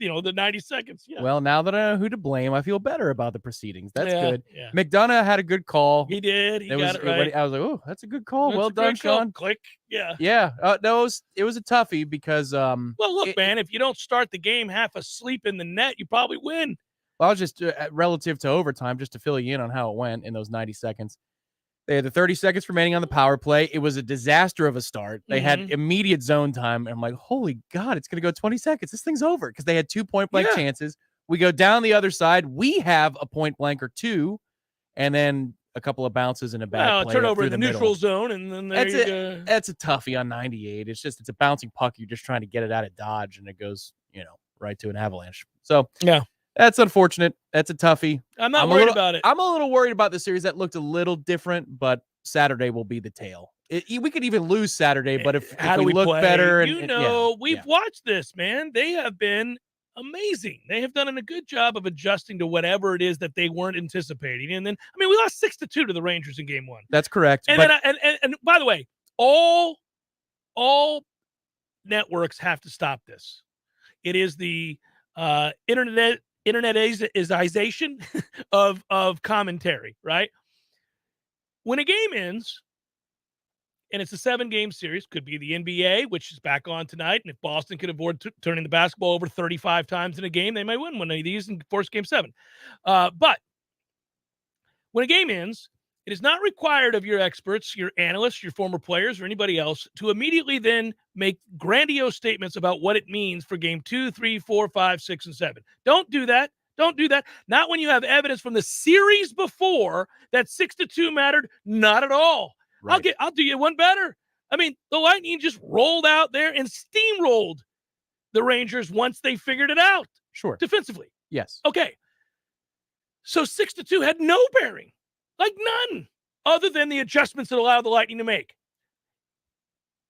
90 seconds. Yeah. Well, now that I know who to blame, I feel better about the proceedings. That's good. Yeah. McDonough had a good call. He did. He got it right. I was like, oh, that's a good call. That's well done, Sean. Click. Yeah. Yeah. No, it was a toughie because well, look, man, if you don't start the game half asleep in the net, you probably win. Well, I was just relative to overtime, just to fill you in on how it went in those 90 seconds. They had the 30 seconds remaining on the power play. It was a disaster of a start. They had immediate zone time. And I'm like, holy God, it's going to go 20 seconds. This thing's over because they had 2 point-blank chances. We go down the other side. We have a point-blank or 2, and then a couple of bounces and a bad play. Turnover in the neutral zone, and then that's a toughie on 98. It's a bouncing puck. You're just trying to get it out of dodge, and it goes, right to an avalanche. So, yeah. That's unfortunate. That's a toughie. I'm not worried about it. I'm a little worried about the series. That looked a little different, but Saturday will be the tale. We could even lose Saturday, but if we look better, we've watched this, man. They have been amazing. They have done a good job of adjusting to whatever it is that they weren't anticipating. And then, we lost 6-2 to the Rangers in game 1. That's correct. And and by the way, all networks have to stop this. It is the internetization of commentary, right? When a game ends, and it's a 7-game series, could be the NBA, which is back on tonight, and if Boston can avoid turning the basketball over 35 times in a game, they might win one of these and force game 7. But when a game ends, it is not required of your experts, your analysts, your former players, or anybody else to immediately then make grandiose statements about what it means for game 2, 3, 4, 5, 6, and 7. Don't do that. Don't do that. Not when you have evidence from the series before that 6-2 mattered. Not at all. Right. I'll do you one better. The Lightning just rolled out there and steamrolled the Rangers once they figured it out. Sure. Defensively. Yes. Okay. So 6-2 had no bearing. Like none, other than the adjustments that allow the Lightning to make.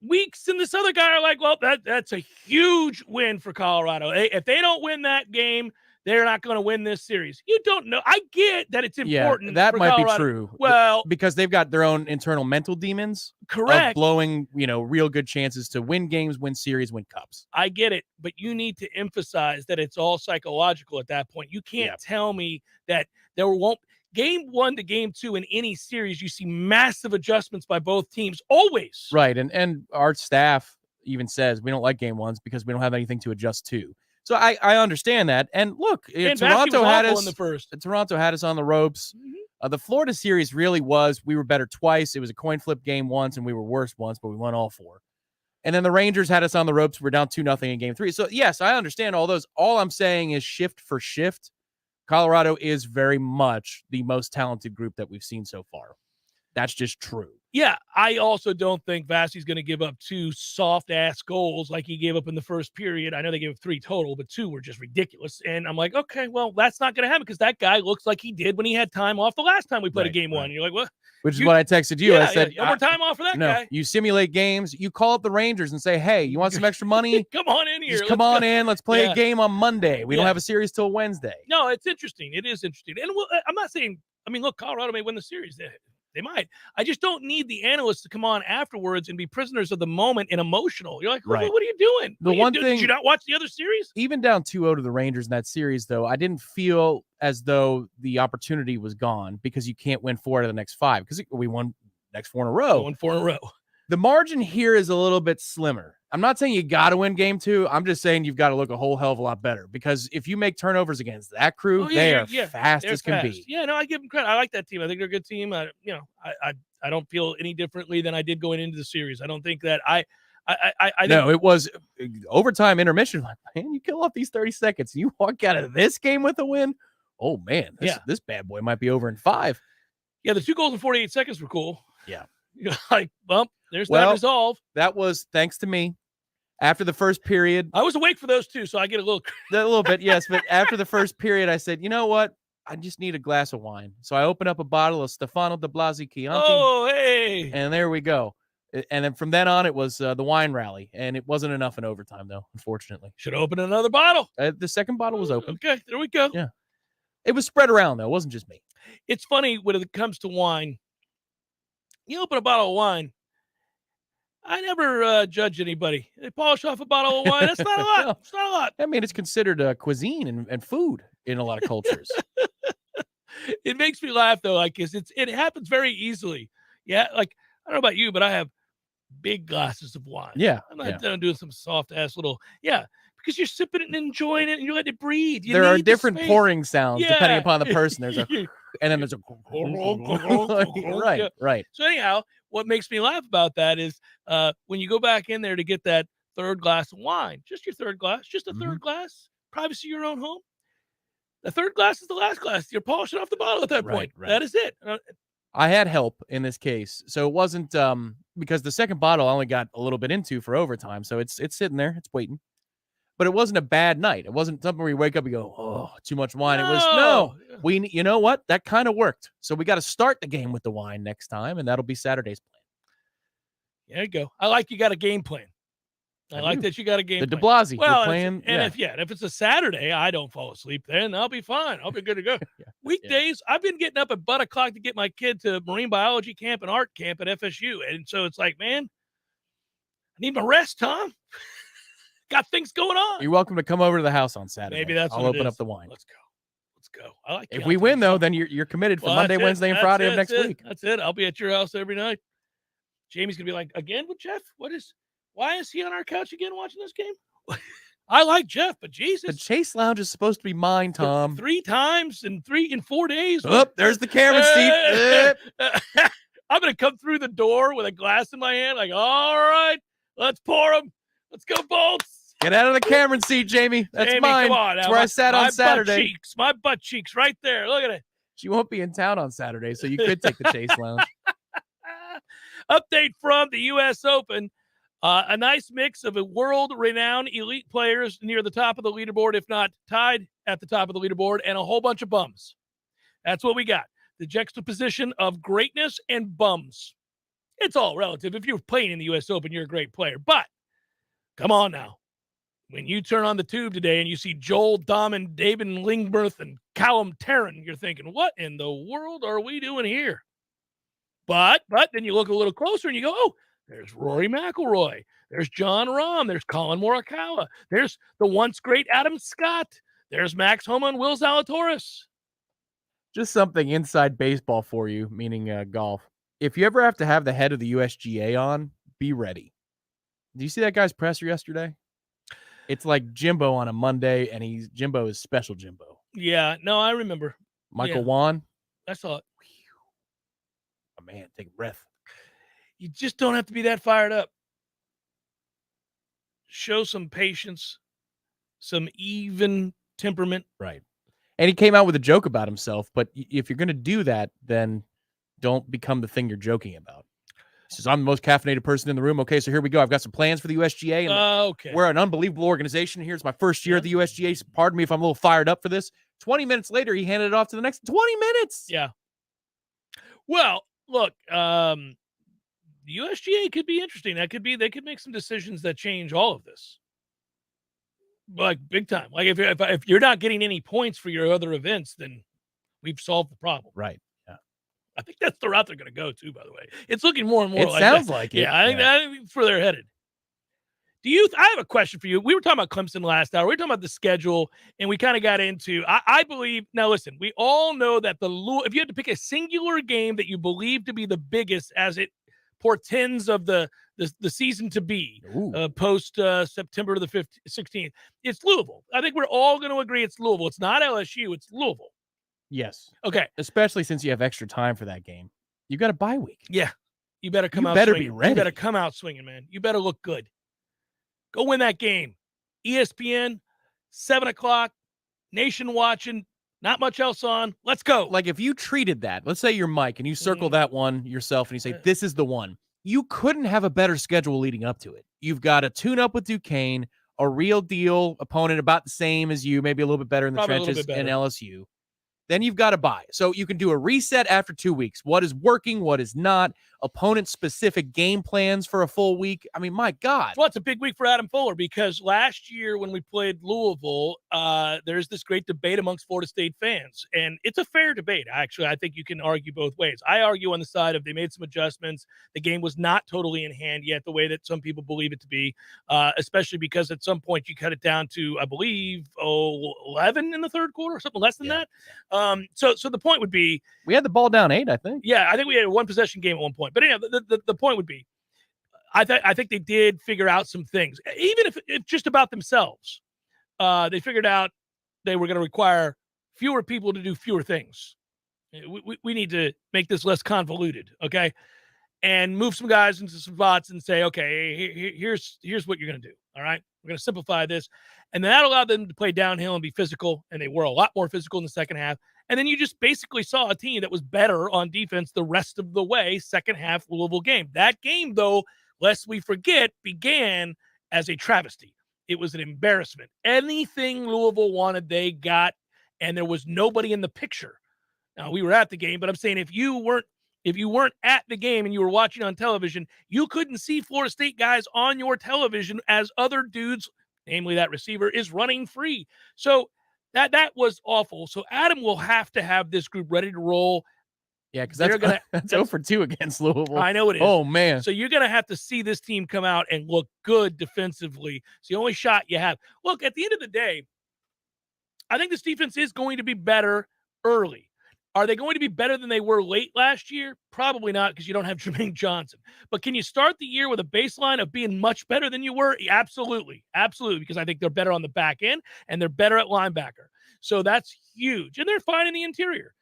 Weeks and this other guy are like, well, that's a huge win for Colorado. If they don't win that game, they're not going to win this series. You don't know. I get that it's important. Yeah, that might Colorado. Be true. Well, because they've got their own internal mental demons. Correct. Of blowing, real good chances to win games, win series, win cups. I get it, but you need to emphasize that it's all psychological at that point. You can't tell me that there won't. Game 1 to game 2 in any series, you see massive adjustments by both teams, always. Right, and our staff even says we don't like game 1s because we don't have anything to adjust to. So I understand that. And look, Toronto had us in the first. Toronto had us on the ropes. Mm-hmm. The Florida series really was. We were better twice. It was a coin flip game once, and we were worse once, but we won all 4. And then the Rangers had us on the ropes. We're down 2-0 in game 3. So yes, I understand all those. All I'm saying is shift for shift. Colorado is very much the most talented group that we've seen so far. That's just true. Yeah, I also don't think Vassey's going to give up 2 soft-ass goals like he gave up in the first period. I know they gave up 3 total, but 2 were just ridiculous. And I'm like, okay, well, that's not going to happen because that guy looks like he did when he had time off the last time we played a game one. You're like, what? Which is what I texted you. I said, no more time off for that guy. You simulate games. You call up the Rangers and say, hey, you want some extra money? Come on in here. Just come on in. Let's play a game on Monday. We don't have a series till Wednesday. No, it's interesting. It is interesting. And I'm not saying, look, Colorado may win the series. They might. I just don't need the analysts to come on afterwards and be prisoners of the moment and emotional. You're like, what are you doing? The one thing, did you not watch the other series? Even down 2-0 to the Rangers in that series, though, I didn't feel as though the opportunity was gone because you can't win 4 out of the next 5 because we won next 4 in a row. We won 4 in a row. The margin here is a little bit slimmer. I'm not saying you got to win game 2. I'm just saying you've got to look a whole hell of a lot better because if you make turnovers against that crew, they are fast as can be. Yeah, no, I give them credit. I like that team. I think they're a good team. I don't feel any differently than I did going into the series. I don't think that I no, it was overtime intermission. Like, man, you kill off these 30 seconds and you walk out of this game with a win. Oh man, this bad boy might be over in 5. Yeah, the 2 goals in 48 seconds were cool. Yeah. You're like, there's that resolve. That was thanks to me. After the first period, I was awake for those 2, so I get a little bit, yes. But after the first period, I said, you know what? I just need a glass of wine. So I opened up a bottle of Stefano di Blasi Chianti. Oh, hey. And there we go. And then from then on, it was the wine rally. And it wasn't enough in overtime, though, unfortunately. Should open another bottle. The second bottle was open. Okay, there we go. Yeah. It was spread around, though. It wasn't just me. It's funny when it comes to wine. You open a bottle of wine. I never judge anybody. They polish off a bottle of wine. That's not a lot. No. It's not a lot. I mean, it's considered cuisine and food in a lot of cultures. It makes me laugh, though, like, it happens very easily. Yeah, like, I don't know about you, but I have big glasses of wine. Yeah. I'm not done doing some soft-ass little, because you're sipping it and enjoying it and you let it breathe. There are different pouring sounds depending upon the person. There's a, and then there's a, right. So anyhow, what makes me laugh about that is when you go back in there to get that third glass of wine, just your third glass, just a third glass, privacy of your own home. The third glass is the last glass. You're polishing off the bottle at that point. Right. That is it. I had help in this case. So it wasn't because the second bottle I only got a little bit into for overtime. So it's sitting there, it's waiting. But it wasn't a bad night. It wasn't something where you wake up and go, oh, too much wine. No. It was, you know what? That kind of worked. So we got to start the game with the wine next time, and that'll be Saturday's plan. There you go. I like you got a game plan. I like that you got a game plan. The de Blasi, well, we're playing. If it's a Saturday, I don't fall asleep then. I'll be fine. I'll be good to go. Weekdays, I've been getting up at butt o'clock to get my kid to marine biology camp and art camp at FSU. And so it's like, man, I need my rest, Tom. Got things going on. You're welcome to come over to the house on Saturday. Maybe that's I'll open up the wine. Let's go. I like. If we win, though, then you're committed for Monday, Wednesday, and Friday of next week. That's it. I'll be at your house every night. Jamie's gonna be like, again with Jeff? Why is he on our couch again watching this game? I like Jeff, but Jesus. The Chase Lounge is supposed to be mine, Tom. 3 times in 4 days. Oh, there's the Cameron seat. I'm going to come through the door with a glass in my hand like, all right, let's pour them. Let's go, Bolts. Get out of the Cameron seat, Jamie. That's Jamie, mine. Come on, that's where I sat on Saturday. My butt cheeks right there. Look at it. She won't be in town on Saturday, so you could take the Chase Lounge. Update from the U.S. Open. A nice mix of world-renowned elite players near the top of the leaderboard, if not tied at the top of the leaderboard, and a whole bunch of bums. That's what we got. The juxtaposition of greatness and bums. It's all relative. If you're playing in the U.S. Open, you're a great player. But come on now. When you turn on the tube today and you see Joel Dahman, David Lingberth, and Callum Tarrant, you're thinking, what in the world are we doing here? But then you look a little closer and you go, oh, there's Rory McIlroy. There's John Rahm. There's Colin Morikawa. There's the once great Adam Scott. There's Max Homa and Will Zalatoris. Just something inside baseball for you, meaning golf. If you ever have to have the head of the USGA on, be ready. Do you see that guy's presser yesterday? It's like Jimbo on a Monday, and Jimbo is special Jimbo. Yeah, no, I remember. Michael Wan. I saw it. Oh, man, take a breath. You just don't have to be that fired up. Show some patience, some even temperament. Right. And he came out with a joke about himself, but if you're going to do that, then don't become the thing you're joking about. He says, I'm the most caffeinated person in the room. Okay, so here we go. I've got some plans for the USGA. And Okay. We're an unbelievable organization. Here's my first year at the USGA. So pardon me if I'm a little fired up for this. 20 minutes later, he handed it off to the next 20 minutes. Yeah. Well, look, the USGA could be interesting. They could make some decisions that change all of this. Like big time. Like if you're not getting any points for your other events, then we've solved the problem. Right. Yeah. I think that's the route they're going to go to, by the way. It's looking more and more It like sounds that. like it. Yeah, I think that's where they're headed. I have a question for you. We were talking about Clemson last hour. We were talking about the schedule, and we kind of got into, I believe, now listen, we all know that if you had to pick a singular game that you believe to be the biggest as it portends of the season to be post September the 16th, it's Louisville. I think we're all going to agree it's Louisville. It's not LSU. It's Louisville. Yes. Okay. Especially since you have extra time for that game. You got a bye week. Yeah. You better come out better swinging. be ready. You better come out swinging, man. You better look good. Go win that game. ESPN, 7 o'clock, nation watching, not much else on. Let's go. Like if you treated that, let's say you're Mike and you circle that one yourself and you say, this is the one. You couldn't have a better schedule leading up to it. You've got a tune-up with Duquesne, a real deal opponent about the same as you, maybe a little bit better in the trenches in LSU. Then you've got to buy. So you can do a reset after 2 weeks. What is working? What is not? Opponent-specific game plans for a full week. I mean, my God. Well, it's a big week for Adam Fuller because last year when we played Louisville, there's this great debate amongst Florida State fans. And it's a fair debate, actually. I think you can argue both ways. I argue on the side of they made some adjustments. The game was not totally in hand yet the way that some people believe it to be, especially because at some point you cut it down to, I believe, 11 in the third quarter or something less than that. So the point would be, we had the ball down 8, I think. Yeah, I think we had a one possession game at one point. But anyway, the point would be, I think they did figure out some things, even if just about themselves. They figured out they were going to require fewer people to do fewer things. We need to make this less convoluted, okay? And move some guys into some spots and say, okay, here's what you're going to do. All right, we're going to simplify this, and that allowed them to play downhill and be physical, and they were a lot more physical in the second half. And then you just basically saw a team that was better on defense the rest of the way, second half Louisville game. That game, though, lest we forget, began as a travesty. It was an embarrassment. Anything Louisville wanted, they got, and there was nobody in the picture. Now, we were at the game, but I'm saying if you weren't at the game and you were watching on television, you couldn't see Florida State guys on your television as other dudes, namely that receiver, is running free. So that was awful. So Adam will have to have this group ready to roll. Yeah, because that's 0 for 2 against Louisville. I know it is. Oh, man. So you're going to have to see this team come out and look good defensively. It's the only shot you have. Look, at the end of the day, I think this defense is going to be better early. Are they going to be better than they were late last year? Probably not, because you don't have Jermaine Johnson. But can you start the year with a baseline of being much better than you were? Absolutely. Absolutely, because I think they're better on the back end, and they're better at linebacker. So that's huge. And they're fine in the interior.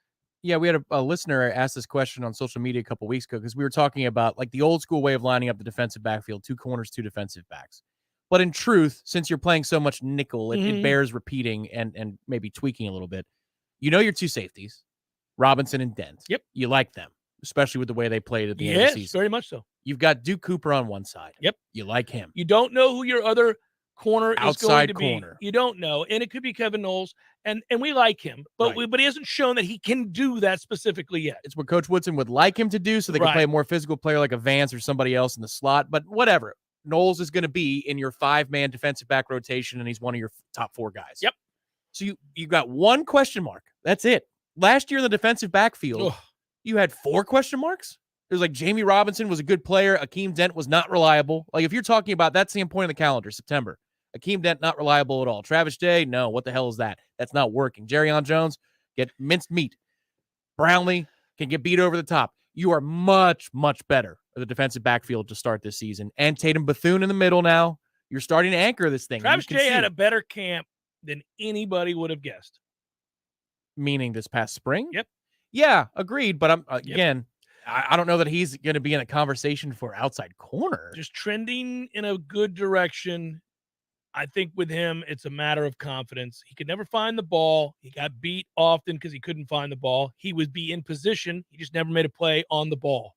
Yeah, we had a listener ask this question on social media a couple weeks ago because we were talking about like the old school way of lining up the defensive backfield, 2 corners, 2 defensive backs. But in truth, since you're playing so much nickel, it bears repeating and maybe tweaking a little bit. You know your 2 safeties, Robinson and Dent. Yep. You like them, especially with the way they played at the end of the season. Yes, very much so. You've got Duke Cooper on one side. Yep. You like him. You don't know who your other corner outside is going to corner. Be. You don't know. And it could be Kevin Noles. And we like him. But Right. but he hasn't shown that he can do that specifically yet. It's what Coach Woodson would like him to do so they can play a more physical player like a Vance or somebody else in the slot. But whatever. Noles is going to be in your 5-man defensive back rotation, and he's one of your top 4 guys. Yep. So you got 1 question mark. That's it. Last year in the defensive backfield, you had 4 question marks. There's like Jamie Robinson was a good player. Akeem Dent was not reliable. Like if you're talking about that same point in the calendar, September, Akeem Dent not reliable at all. Travis Day, no. What the hell is that? That's not working. Jerryon Jones, get minced meat. Brownlee can get beat over the top. You are much, much better at the defensive backfield to start this season. And Tatum Bethune in the middle now. You're starting to anchor this thing. Travis Jay had a better camp than anybody would have guessed. Meaning this past spring? Yep. Yeah, agreed. But I'm again, I don't know that he's going to be in a conversation for outside corner. Just trending in a good direction. I think with him, it's a matter of confidence. He could never find the ball. He got beat often because he couldn't find the ball. He would be in position. He just never made a play on the ball.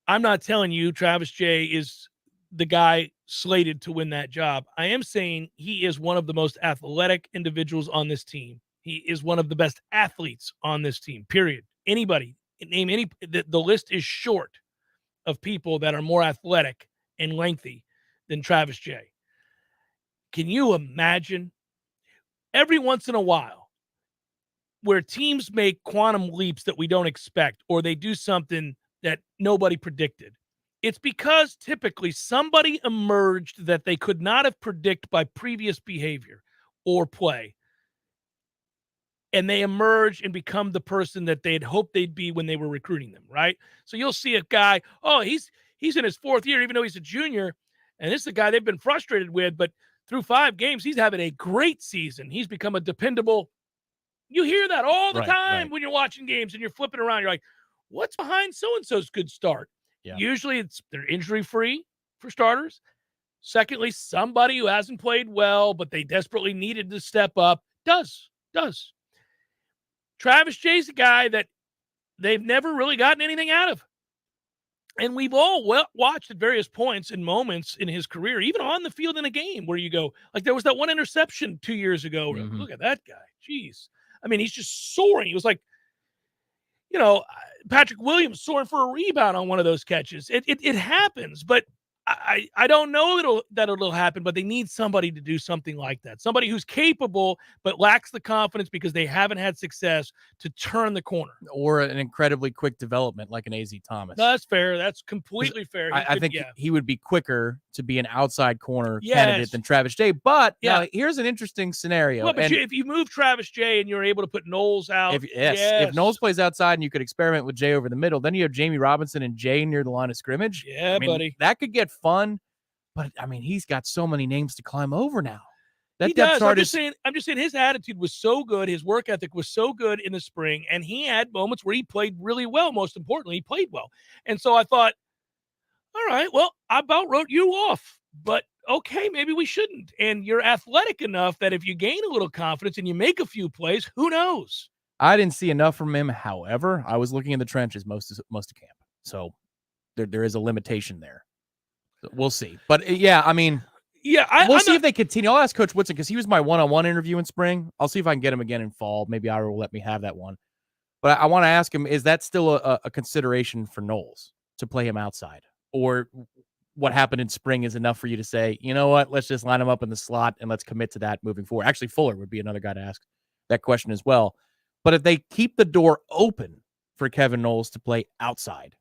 I'm not telling you Travis Jay is the guy slated to win that job. I am saying he is one of the most athletic individuals on this team. He is one of the best athletes on this team, period. Anybody, name any, the list is short of people that are more athletic and lengthy than Travis Jay. Can you imagine every once in a while where teams make quantum leaps that we don't expect, or they do something that nobody predicted? It's because typically somebody emerged that they could not have predicted by previous behavior or play. And they emerge and become the person that they had hoped they'd be when they were recruiting them, right? So you'll see a guy, he's in his 4th year, even though he's a junior. And this is a guy they've been frustrated with, but through 5 games, he's having a great season. He's become a dependable. You hear that all the time when you're watching games and you're flipping around. You're like, what's behind so-and-so's good start? Yeah. Usually they're injury-free for starters. Secondly, somebody who hasn't played well, but they desperately needed to step up does. Travis Jay's a guy that they've never really gotten anything out of. And we've all watched at various points and moments in his career, even on the field in a game, where you go, like there was that one interception 2 years ago. Mm-hmm. Look at that guy. Jeez. I mean, he's just soaring. He was like, Patrick Williams soaring for a rebound on one of those catches. It happens, but I don't know that it'll happen, but they need somebody to do something like that. Somebody who's capable but lacks the confidence because they haven't had success to turn the corner. Or an incredibly quick development like an AZ Thomas. No, that's fair. That's completely fair. I think he would be quicker to be an outside corner candidate than Travis Jay. But now, here's an interesting scenario. Well, but if you move Travis Jay and you're able to put Noles out. If Noles plays outside and you could experiment with Jay over the middle, then you have Jamie Robinson and Jay near the line of scrimmage. Yeah, buddy. That could get fun. But, I mean, he's got so many names to climb over now. He does. I'm just saying his attitude was so good. His work ethic was so good in the spring. And he had moments where he played really well. Most importantly, he played well. And so I thought, all right, well, I about wrote you off. But, okay, maybe we shouldn't. And you're athletic enough that if you gain a little confidence and you make a few plays, who knows? I didn't see enough from him. However, I was looking in the trenches most of camp. So there is a limitation there. We'll see. But, I mean, we'll see if they continue. I'll ask Coach Woodson because he was my one-on-one interview in spring. I'll see if I can get him again in fall. Maybe Ira will let me have that one. But I want to ask him, is that still a consideration for Noles to play him outside? Or what happened in spring is enough for you to say, you know what, let's just line him up in the slot and let's commit to that moving forward? Actually, Fuller would be another guy to ask that question as well. But if they keep the door open for Kevin Noles to play outside,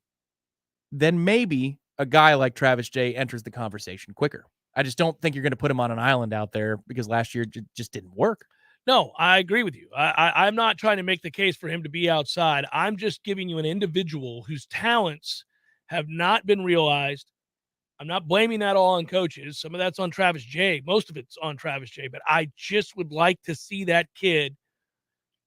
then maybe a guy like Travis Jay enters the conversation quicker. I just don't think you're going to put him on an island out there because last year just didn't work. No, I agree with you. I'm not trying to make the case for him to be outside. I'm just giving you an individual whose talents have not been realized. I'm not blaming that all on coaches. Some of that's on Travis Jay. Most of it's on Travis Jay. But I just would like to see that kid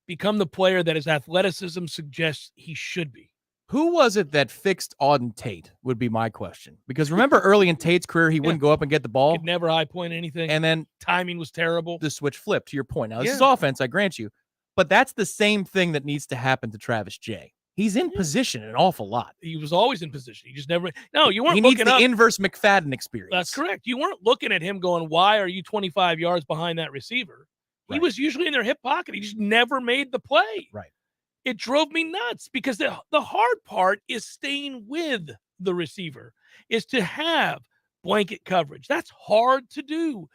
become the player that his athleticism suggests he should be. Who was it that fixed Auden Tate would be my question. Because remember early in Tate's career, he wouldn't go up and get the ball. Could never high point anything. And then timing was terrible. The switch flipped, to your point. Now, this is offense, I grant you. But that's the same thing that needs to happen to Travis Jay. He's in position an awful lot. He was always in position. He just never. No, you weren't. He needs the inverse McFadden experience. That's correct. You weren't looking at him going, "Why are you 25 yards behind that receiver?" He was usually in their hip pocket. He just never made the play. Right. It drove me nuts because the hard part is staying with the receiver, is to have blanket coverage. That's hard to do.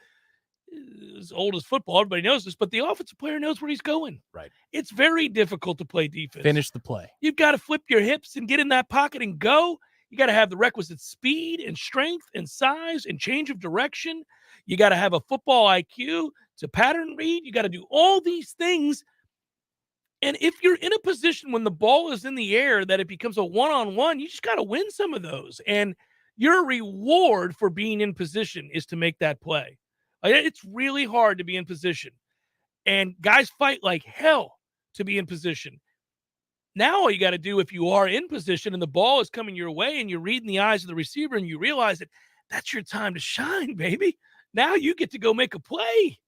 As old as football, everybody knows this, but the offensive player knows where he's going. Right. It's very difficult to play defense. Finish the play. You've got to flip your hips and get in that pocket and go. You got to have the requisite speed and strength and size and change of direction. You got to have a football IQ to pattern read. You got to do all these things. And if you're in a position when the ball is in the air that it becomes a one-on-one, you just got to win some of those. And your reward for being in position is to make that play. It's really hard to be in position. And guys fight like hell to be in position. Now all you got to do, if you are in position and the ball is coming your way and you're reading the eyes of the receiver and you realize that that's your time to shine, baby. Now you get to go make a play.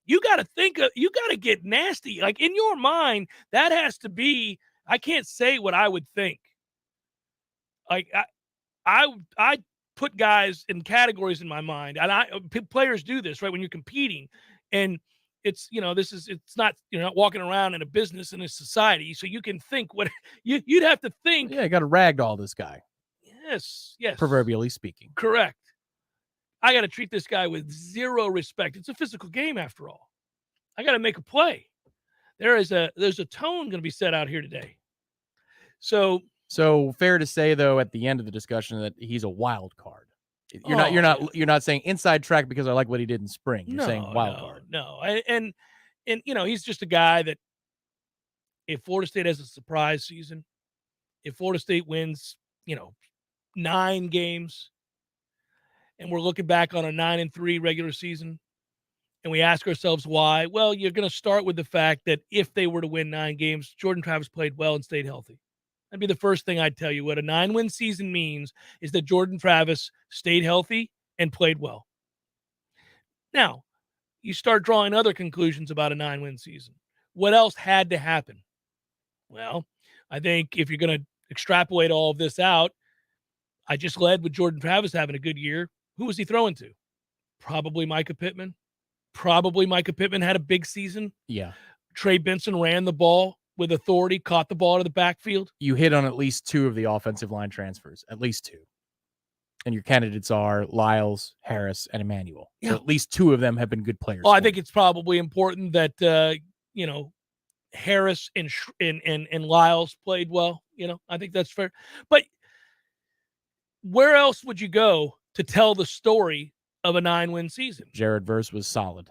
You got to you got to get nasty. Like in your mind, that has to be, I can't say what I would think. Like I put guys in categories in my mind, and players do this, right? When you're competing, and it's, it's not, you're not walking around in a business, in a society, so you can think what you'd have to think. Yeah, you got to ragdoll this guy. Yes. Proverbially speaking. Correct. I got to treat this guy with zero respect. It's a physical game after all. I got to make a play. There's a tone going to be set out here today. So fair to say, though, at the end of the discussion, that he's a wild card. You're not saying inside track because I like what he did in spring. You're saying wild card. No. And he's just a guy that if Florida State has a surprise season, if Florida State wins, 9 games, and we're looking back on a 9-3 regular season, and we ask ourselves why, well, you're going to start with the fact that if they were to win 9 games, Jordan Travis played well and stayed healthy. That'd be the first thing I'd tell you. What a 9-win season means is that Jordan Travis stayed healthy and played well. Now, you start drawing other conclusions about a 9-win season. What else had to happen? Well, I think if you're going to extrapolate all of this out, I just led with Jordan Travis having a good year. Who was he throwing to? Probably Micah Pittman. Had a big season. Yeah. Trey Benson ran the ball with authority, caught the ball to the backfield. You hit on at least 2 of the offensive line transfers, at least 2. And your candidates are Lyles, Harris, and Emmanuel. Yeah. So at least 2 of them have been good players. Well, I think it's probably important that, Harris and Lyles played well. I think that's fair. But where else would you go to tell the story of a 9-win season? Jared Verse was solid.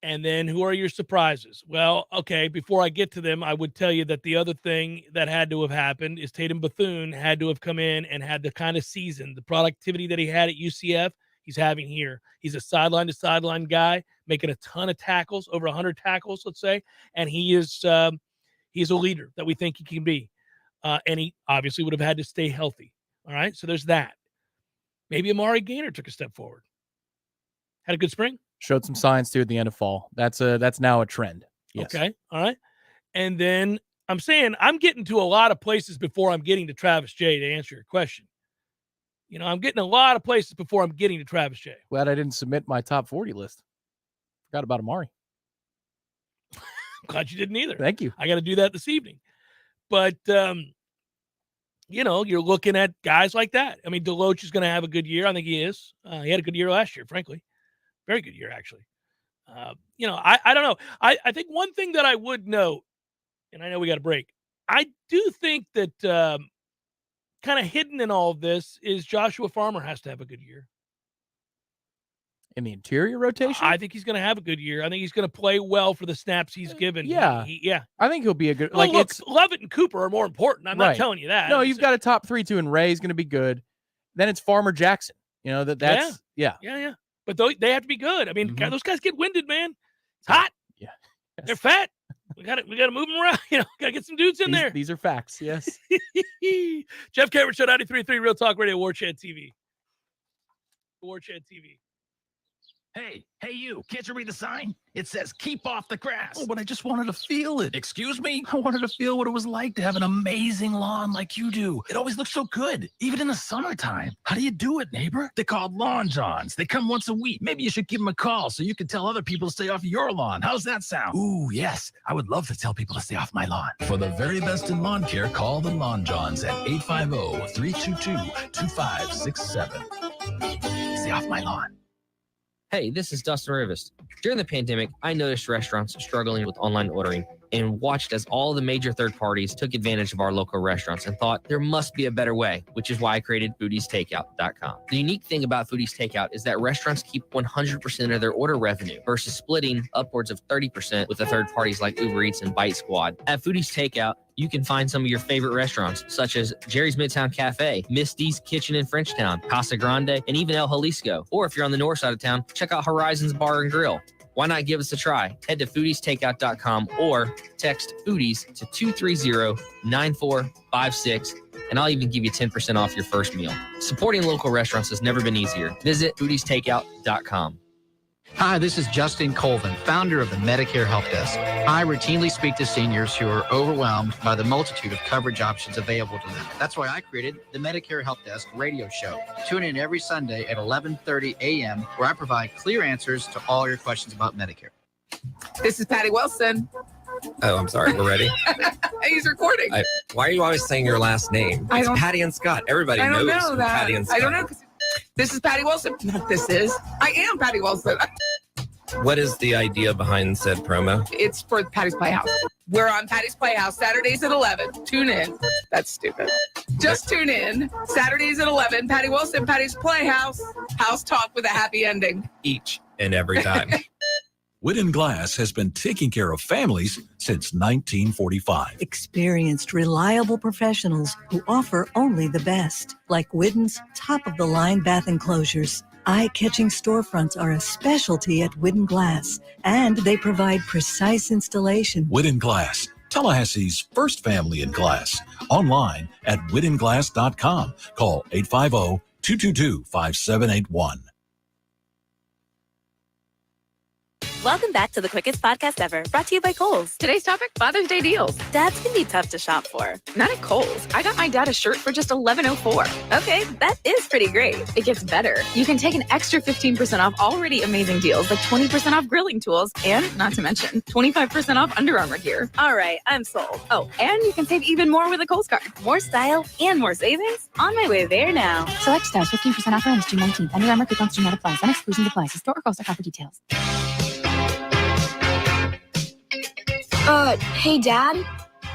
And then who are your surprises? Well, okay, before I get to them, I would tell you that the other thing that had to have happened is Tatum Bethune had to have come in and had the kind of season, the productivity that he had at UCF, he's having here. He's a sideline-to-sideline guy, making a ton of tackles, over 100 tackles, let's say, and he's a leader that we think he can be. And he obviously would have had to stay healthy. All right, so there's that. Maybe Amari Gaynor took a step forward. Had a good spring. Showed some signs too at the end of fall. That's now a trend. Yes. Okay. All right. And then I'm saying I'm getting to a lot of places before I'm getting to Travis J, to answer your question. I'm getting a lot of places before I'm getting to Travis J. Glad I didn't submit my top 40 list. Forgot about Amari. Glad you didn't either. Thank you. I got to do that this evening. But, you're looking at guys like that. I mean, Deloach is going to have a good year. I think he is. He had a good year last year, frankly. Very good year, actually. I don't know. I think one thing that I would note, and I know we got a break, I do think that kind of hidden in all of this is Joshua Farmer has to have a good year. In the interior rotation? I think he's going to have a good year. I think he's going to play well for the snaps he's given. Yeah. Yeah. I think he'll be a good... Well, look, Lovett and Cooper are more important. I'm not telling you that. No, you've got a top 3, too, and Ray's going to be good. Then it's Farmer Jackson. That's... Yeah. But they have to be good. I mean, those guys get winded, man. It's hot. Yeah. Yes. They're fat. We got to move them around. Got to get some dudes in there. These are facts. Yes. Jeff Cameron Show, 93.3 Real Talk Radio, Warchant TV. Warchant TV. Hey, you, can't you read the sign? It says, keep off the grass. Oh, but I just wanted to feel it. Excuse me? I wanted to feel what it was like to have an amazing lawn like you do. It always looks so good, even in the summertime. How do you do it, neighbor? They're called Lawn Johns. They come once a week. Maybe you should give them a call so you can tell other people to stay off your lawn. How's that sound? Ooh, yes. I would love to tell people to stay off my lawn. For the very best in lawn care, call the Lawn Johns at 850-322-2567. Stay off my lawn. Hey, this is Dustin Rivers. During the pandemic, I noticed restaurants struggling with online ordering and watched as all the major third parties took advantage of our local restaurants and thought there must be a better way, which is why I created foodiestakeout.com. The unique thing about Foodies Takeout is that restaurants keep 100% of their order revenue versus splitting upwards of 30% with the third parties like Uber Eats and Bite Squad. At Foodies Takeout, you can find some of your favorite restaurants, such as Jerry's Midtown Cafe, Misty's Kitchen in Frenchtown, Casa Grande, and even El Jalisco. Or if you're on the north side of town, check out Horizons Bar and Grill. Why not give us a try? Head to foodiestakeout.com or text foodies to 230-9456, and I'll even give you 10% off your first meal. Supporting local restaurants has never been easier. Visit foodiestakeout.com. Hi, this is Justin Colvin, founder of the Medicare Help Desk. I routinely speak to seniors who are overwhelmed by the multitude of coverage options available to them. That's why I created the Medicare Help Desk radio show. Tune in every Sunday at 11:30 a.m. where I provide clear answers to all your questions about Medicare. This is Patty Wilson. Oh, I'm sorry. We're ready. He's recording. Why are you always saying your last name? It's Patty and Scott. Everybody I don't knows know who that. Patty and Scott. I don't know. This is Patty Wilson. This is. I am Patty Wilson. What is the idea behind said promo? It's for Patty's Playhouse. We're on Patty's Playhouse Saturdays at 11. Tune in. That's stupid. Just tune in. Saturdays at 11. Patty Wilson, Patty's Playhouse. House talk with a happy ending. Each and every time. Whitten Glass has been taking care of families since 1945. Experienced, reliable professionals who offer only the best, like Whitten's top-of-the-line bath enclosures. Eye-catching storefronts are a specialty at Whitten Glass, and they provide precise installation. Whitten Glass, Tallahassee's first family in glass. Online at whittenglass.com. Call 850-222-5781. Welcome back to the quickest podcast ever, brought to you by Kohl's. Today's topic, Father's Day deals. Dads can be tough to shop for. Not at Kohl's. I got my dad a shirt for just $11.04. Okay, that is pretty great. It gets better. You can take an extra 15% off already amazing deals like 20% off grilling tools and, not to mention, 25% off Under Armour gear. All right, I'm sold. Oh, and you can save even more with a Kohl's card. More style and more savings? On my way there now. Select styles 15% off items June 19th. Under Armour coupons do not apply. Some exclusions apply. See store or Kohl's.com for details. Hey, Dad?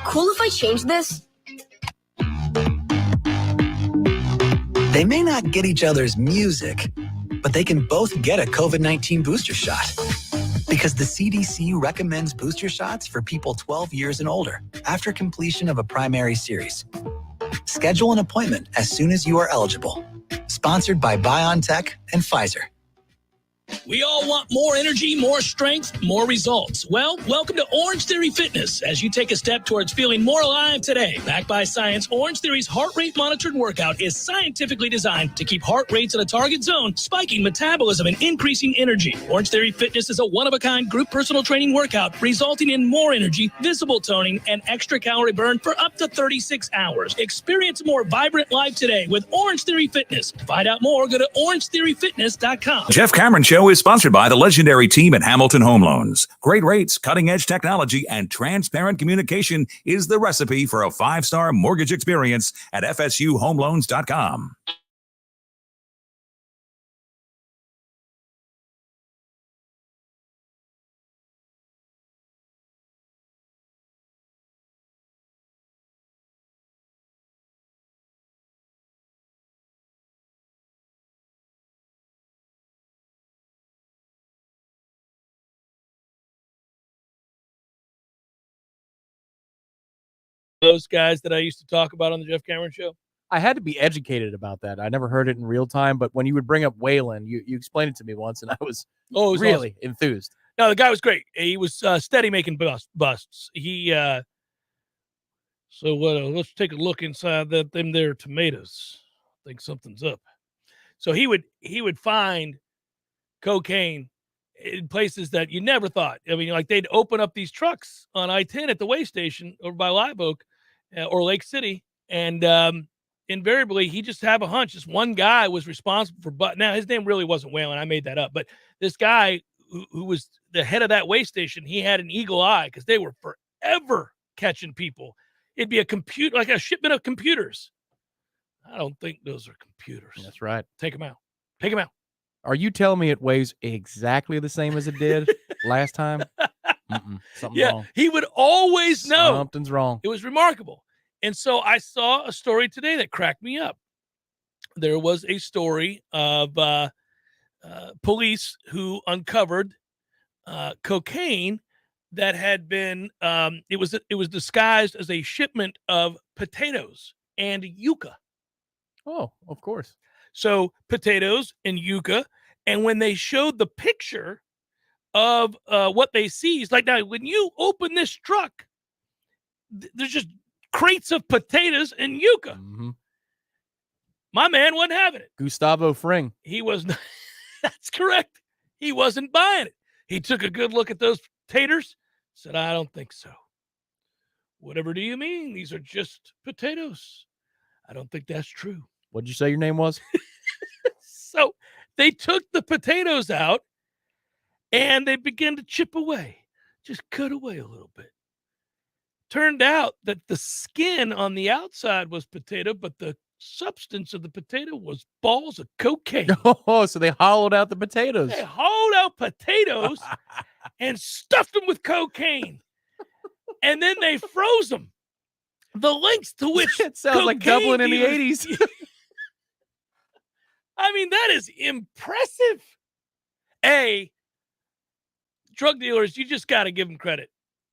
Cool if I change this? They may not get each other's music, but they can both get a COVID-19 booster shot. Because the CDC recommends booster shots for people 12 years and older after completion of a primary series. Schedule an appointment as soon as you are eligible. Sponsored by BioNTech and Pfizer. We all want more energy, more strength, more results. Well, welcome to Orange Theory Fitness as you take a step towards feeling more alive today. Backed by science, Orange Theory's heart rate monitored workout is scientifically designed to keep heart rates in a target zone, spiking metabolism and increasing energy. Orange Theory Fitness is a one-of-a-kind group personal training workout resulting in more energy, visible toning, and extra calorie burn for up to 36 hours. Experience a more vibrant life today with Orange Theory Fitness. To find out more, go to orangetheoryfitness.com. Jeff Cameron Show is sponsored by the legendary team at Hamilton Home Loans. Great rates, cutting-edge technology, and transparent communication is the recipe for a 5-star mortgage experience at FSUHomeLoans.com. Those guys that I used to talk about on the Jeff Cameron Show? I had to be educated about that. I never heard it in real time, but when you would bring up Waylon, you explained it to me once, and I was, really awesome. Enthused. No, the guy was great. He was steady making busts. He let's take a look inside them there tomatoes. I think something's up. So he would find cocaine in places that you never thought. I mean, like they'd open up these trucks on I-10 at the way station over by Live Oak or Lake City, and invariably he just have a hunch. Just one guy was responsible for, but now his name really wasn't Waylon. I made that up, but this guy who was the head of that way station, he had an eagle eye because they were forever catching people. It'd be a computer, like a shipment of computers. I don't think those are computers. That's right. Take them out. Take them out. Are you telling me it weighs exactly the same as it did last time? Something's wrong. He would always know. Something's wrong. It was remarkable. And so I saw a story today that cracked me up. There was a story of police who uncovered cocaine that had been it was disguised as a shipment of potatoes and yucca. Oh, of course. So potatoes and yucca, and when they showed the picture of what they seized, like now when you open this truck, there's just crates of potatoes and yucca. Mm-hmm. My man wasn't having it. Gustavo Fring. He was not. That's correct. He wasn't buying it. He took a good look at those taters, said, I don't think so. Whatever do you mean? These are just potatoes. I don't think that's true. What'd you say your name was? So they took the potatoes out and they began to chip away, just cut away a little bit. Turned out that the skin on the outside was potato, but the substance of the potato was balls of cocaine. Oh, so they hollowed out the potatoes. They hollowed out potatoes and stuffed them with cocaine. And then they froze them. The lengths to which it sounds like Dublin in the 80s. I mean, that is impressive. Drug dealers, you just got to give them credit.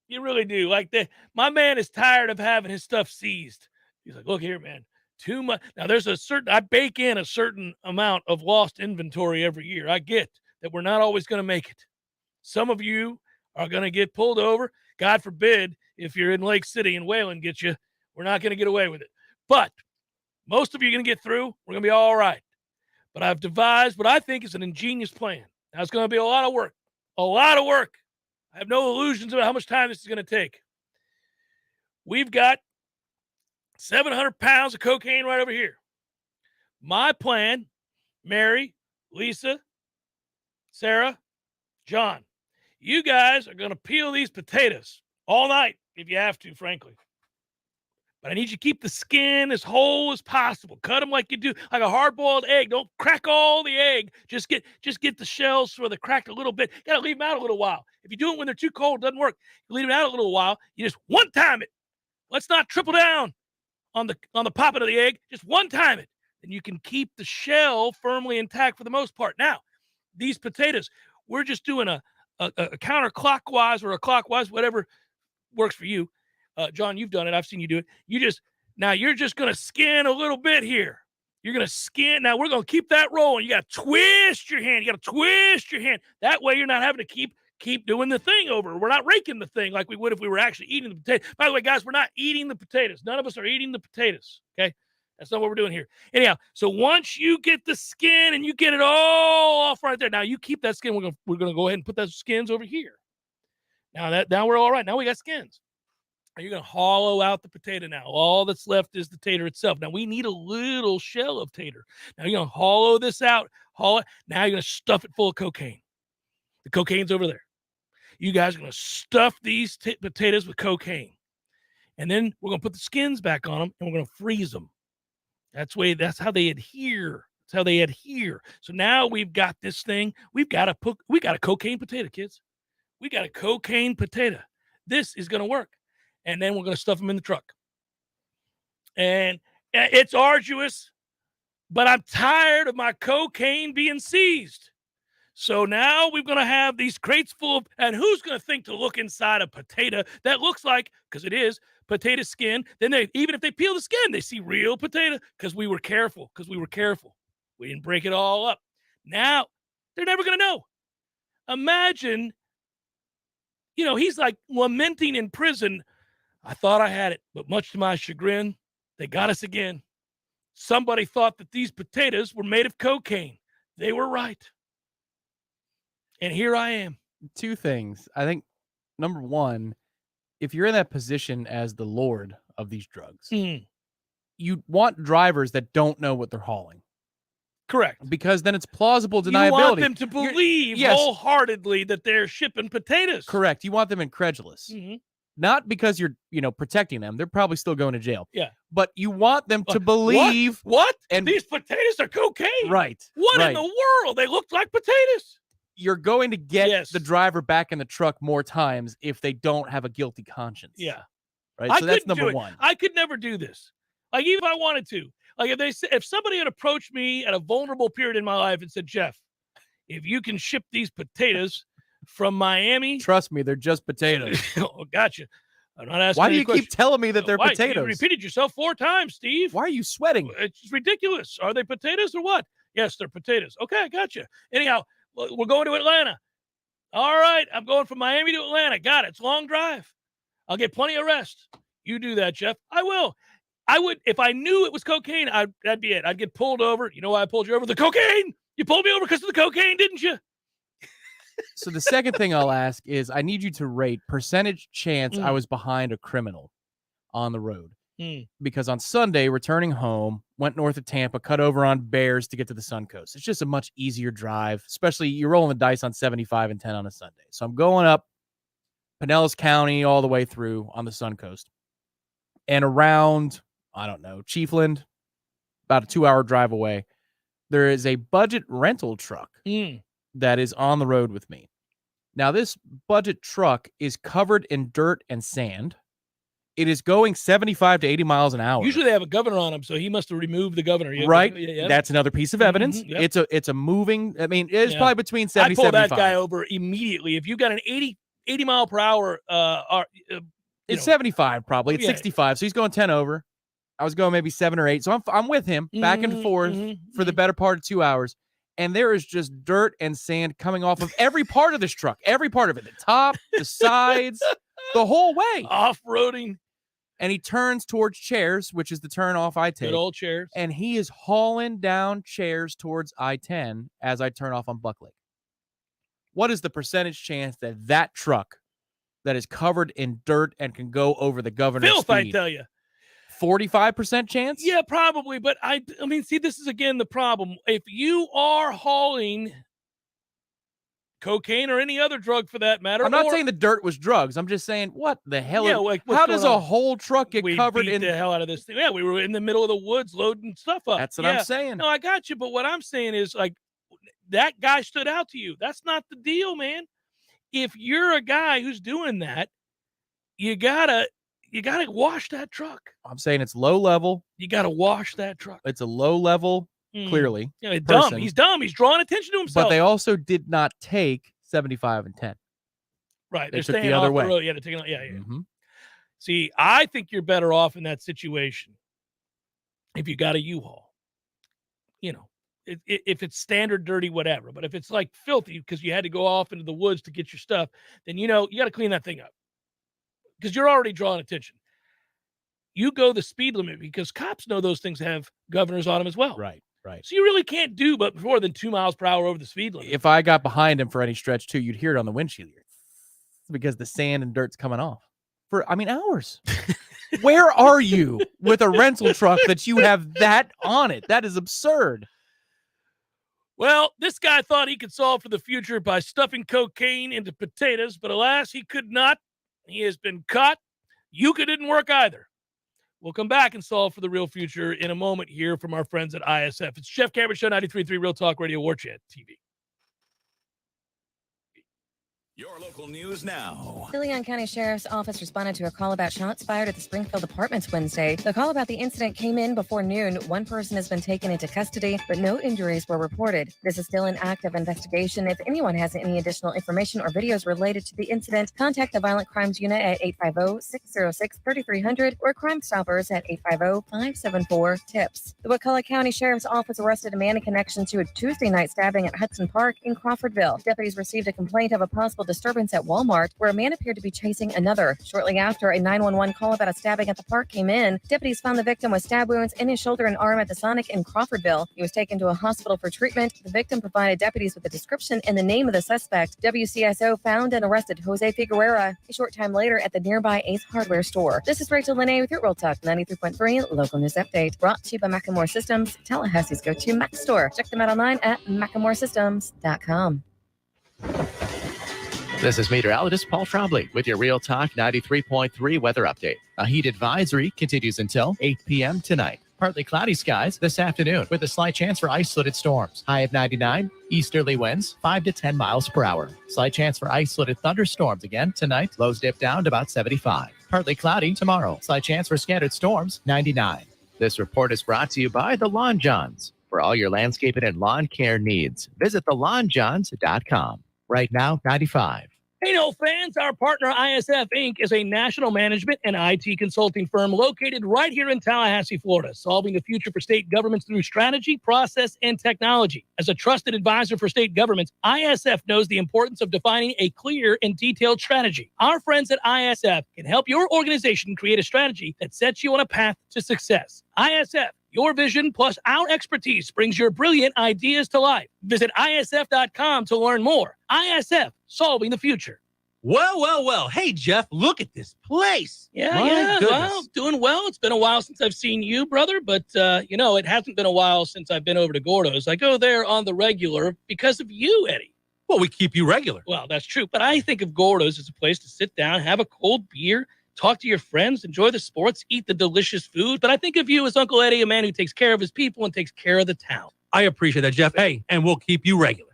You really do. Like, my man is tired of having his stuff seized. He's like, look here, man, too much. Now, I bake in a certain amount of lost inventory every year. I get that we're not always going to make it. Some of you are going to get pulled over. God forbid, if you're in Lake City and Wayland gets you, we're not going to get away with it. But most of you are going to get through. We're going to be all right. But I've devised what I think is an ingenious plan. Now, it's going to be a lot of work. A lot of work. I have no illusions about how much time this is going to take. We've got 700 pounds of cocaine right over here. My plan, Mary, Lisa, Sarah, John, you guys are going to peel these potatoes all night if you have to, frankly. But I need you to keep the skin as whole as possible. Cut them like you do, like a hard-boiled egg. Don't crack all the egg. Just get the shells so they're cracked a little bit. You got to leave them out a little while. If you do it when they're too cold, it doesn't work. You leave them out a little while. You just one-time it. Let's not triple down on the popping of the egg. Just one-time it. And you can keep the shell firmly intact for the most part. Now, these potatoes, we're just doing a counterclockwise or a clockwise, whatever works for you. John, you've done it. I've seen you do it. You're just going to skin a little bit here. You're going to skin. Now, we're going to keep that rolling. You got to twist your hand. You got to twist your hand. That way, you're not having to keep doing the thing over. We're not raking the thing like we would if we were actually eating the potato. By the way, guys, we're not eating the potatoes. None of us are eating the potatoes, okay? That's not what we're doing here. Anyhow, so once you get the skin and you get it all off right there, now you keep that skin. We're going to go ahead and put those skins over here. Now we're all right. Now we got skins. You're going to hollow out the potato now. All that's left is the tater itself. Now, we need a little shell of tater. Now, you're going to hollow this out. Now, you're going to stuff it full of cocaine. The cocaine's over there. You guys are going to stuff these potatoes with cocaine. And then we're going to put the skins back on them, and we're going to freeze them. That's how they adhere. That's how they adhere. So now we've got this thing. We got a cocaine potato, kids. We got a cocaine potato. This is going to work. And then we're going to stuff them in the truck. And it's arduous, but I'm tired of my cocaine being seized. So now we're going to have these crates full of, and who's going to think to look inside a potato that looks like, because it is, potato skin. Then even if they peel the skin, they see real potato because we were careful. We didn't break it all up. Now, they're never going to know. Imagine, he's like lamenting in prison, I thought I had it, but much to my chagrin, they got us again. Somebody thought that these potatoes were made of cocaine. They were right. And here I am. Two things. I think, number one, if you're in that position as the lord of these drugs, you want drivers that don't know what they're hauling. Correct. Because then it's plausible deniability. You want them to believe wholeheartedly that they're shipping potatoes. Correct. You want them incredulous. Mm-hmm. Not because you're, protecting them. They're probably still going to jail. Yeah. But you want them to believe. What? And these potatoes are cocaine. Right. What in the world? They look like potatoes. You're going to get the driver back in the truck more times if they don't have a guilty conscience. Yeah. Right. So that's number one. I could never do this. Like, even if I wanted to. Like, if somebody had approached me at a vulnerable period in my life and said, Jeff, if you can ship these potatoes from Miami. Trust me, they're just potatoes. Oh, gotcha. I'm not asking. Why do you keep telling me that they're potatoes? You repeated yourself 4 times, Steve. Why are you sweating? It's ridiculous. Are they potatoes or what? Yes, they're potatoes. Okay, I gotcha. Anyhow, we're going to Atlanta. All right, I'm going from Miami to Atlanta. Got it. It's a long drive. I'll get plenty of rest. You do that, Jeff. I will. I would, if I knew it was cocaine, that'd be it. I'd get pulled over. You know why I pulled you over? The cocaine. You pulled me over because of the cocaine, didn't you? So the second thing I'll ask is I need you to rate percentage chance I was behind a criminal on the road. Because on Sunday, returning home, went north of Tampa, cut over on Bears to get to the Suncoast. It's just a much easier drive, especially you're rolling the dice on 75 and 10 on a Sunday. So I'm going up Pinellas County all the way through on the Suncoast. And around, I don't know, Chiefland, about a 2-hour drive away, there is a budget rental truck that is on the road with me. Now, this budget truck is covered in dirt and sand. It is going 75 to 80 miles an hour. Usually they have a governor on him, so he must have removed the governor. Right. That's another piece of evidence. Yep. It's a moving. I mean, it's probably between 70 and 75. I'd pull that guy over immediately. If you got an 80 mile per hour, it's 75 probably. It's 65, so he's going 10 over. I was going maybe 7 or 8, so I'm with him back and forth for the better part of 2 hours. And there is just dirt and sand coming off of every part of this truck, every part of it, the top, the sides, the whole way. Off-roading. And he turns towards Chairs, which is the turn off I-10. Good old Chairs. And he is hauling down Chairs towards I-10 as I turn off on Buck Lake. What is the percentage chance that that truck that is covered in dirt and can go over the governor's Filth, speed? I tell you. 45% chance? Yeah, probably. But I mean, see, this is again the problem. If you are hauling cocaine or any other drug for that matter, I'm not saying the dirt was drugs. I'm just saying, what the hell? How does a whole truck get covered in the hell out of this thing? Yeah, we were in the middle of the woods loading stuff up. That's what I'm saying. No, I got you. But what I'm saying is, like, that guy stood out to you. That's not the deal, man. If you're a guy who's doing that, you gotta wash that truck. I'm saying it's low level. You gotta wash that truck. It's a low level, clearly. Yeah, dumb. He's dumb. He's drawing attention to himself. But they also did not take 75 and 10. Right. They took the other way. Yeah, they're taking. Yeah. See, I think you're better off in that situation if you got a U-Haul. You know, if it's standard dirty, whatever. But if it's like filthy because you had to go off into the woods to get your stuff, then you got to clean that thing up because you're already drawing attention. You go the speed limit because cops know those things have governors on them as well. Right. So you really can't do but more than 2 miles per hour over the speed limit. If I got behind him for any stretch too, you'd hear it on the windshield because the sand and dirt's coming off for, hours. Where are you with a rental truck that you have that on it? That is absurd. Well, this guy thought he could solve for the future by stuffing cocaine into potatoes, but alas, he could not. He has been caught. Yucca didn't work either. We'll come back and solve for the real future in a moment here from our friends at ISF. It's Jeff Cameron Show, 93.3 Real Talk Radio, Warchant TV. Your local news now. The Leon County Sheriff's Office responded to a call about shots fired at the Springfield Apartments Wednesday. The call about the incident came in before noon. One person has been taken into custody, but no injuries were reported. This is still an active investigation. If anyone has any additional information or videos related to the incident, contact the Violent Crimes Unit at 850-606-3300 or Crime Stoppers at 850-574-TIPS. The Wakulla County Sheriff's Office arrested a man in connection to a Tuesday night stabbing at Hudson Park in Crawfordville. Deputies received a complaint of a possible disturbance at Walmart where a man appeared to be chasing another. Shortly after, a 911 call about a stabbing at the park came in. Deputies found the victim with stab wounds in his shoulder and arm at the Sonic in Crawfordville. He was taken to a hospital for treatment. The victim provided deputies with a description and the name of the suspect. WCSO found and arrested Jose Figueroa a short time later at the nearby Ace Hardware store. This is Rachel Lene with your Real Talk 93.3 Local News Update, brought to you by Macklemore Systems, Tallahassee's go-to Mac store. Check them out online at MacklemoreSystems.com. This is meteorologist Paul Trombley with your Real Talk 93.3 weather update. A heat advisory continues until 8 p.m. tonight. Partly cloudy skies this afternoon with a slight chance for isolated storms. High of 99, easterly winds 5 to 10 miles per hour. Slight chance for isolated thunderstorms again tonight. Lows dip down to about 75. Partly cloudy tomorrow. Slight chance for scattered storms 99. This report is brought to you by the Lawn Johns. For all your landscaping and lawn care needs, visit thelawnjohns.com. Right now, 95. Hey, no fans, our partner ISF Inc. is a national management and IT consulting firm located right here in Tallahassee, Florida, solving the future for state governments through strategy, process, and technology. As a trusted advisor for state governments, ISF knows the importance of defining a clear and detailed strategy. Our friends at ISF can help your organization create a strategy that sets you on a path to success. ISF Your vision plus our expertise brings your brilliant ideas to life. Visit ISF.com to learn more. ISF, solving the future. Well. Hey, Jeff, look at this place. Yeah. Well, doing well. It's been a while since I've seen you, brother, but, it hasn't been a while since I've been over to Gordo's. I go there on the regular because of you, Eddie. Well, we keep you regular. Well, that's true, but I think of Gordo's as a place to sit down, have a cold beer, talk to your friends, enjoy the sports, eat the delicious food. But I think of you as Uncle Eddie, a man who takes care of his people and takes care of the town. I appreciate that, Jeff. Hey, and we'll keep you regular.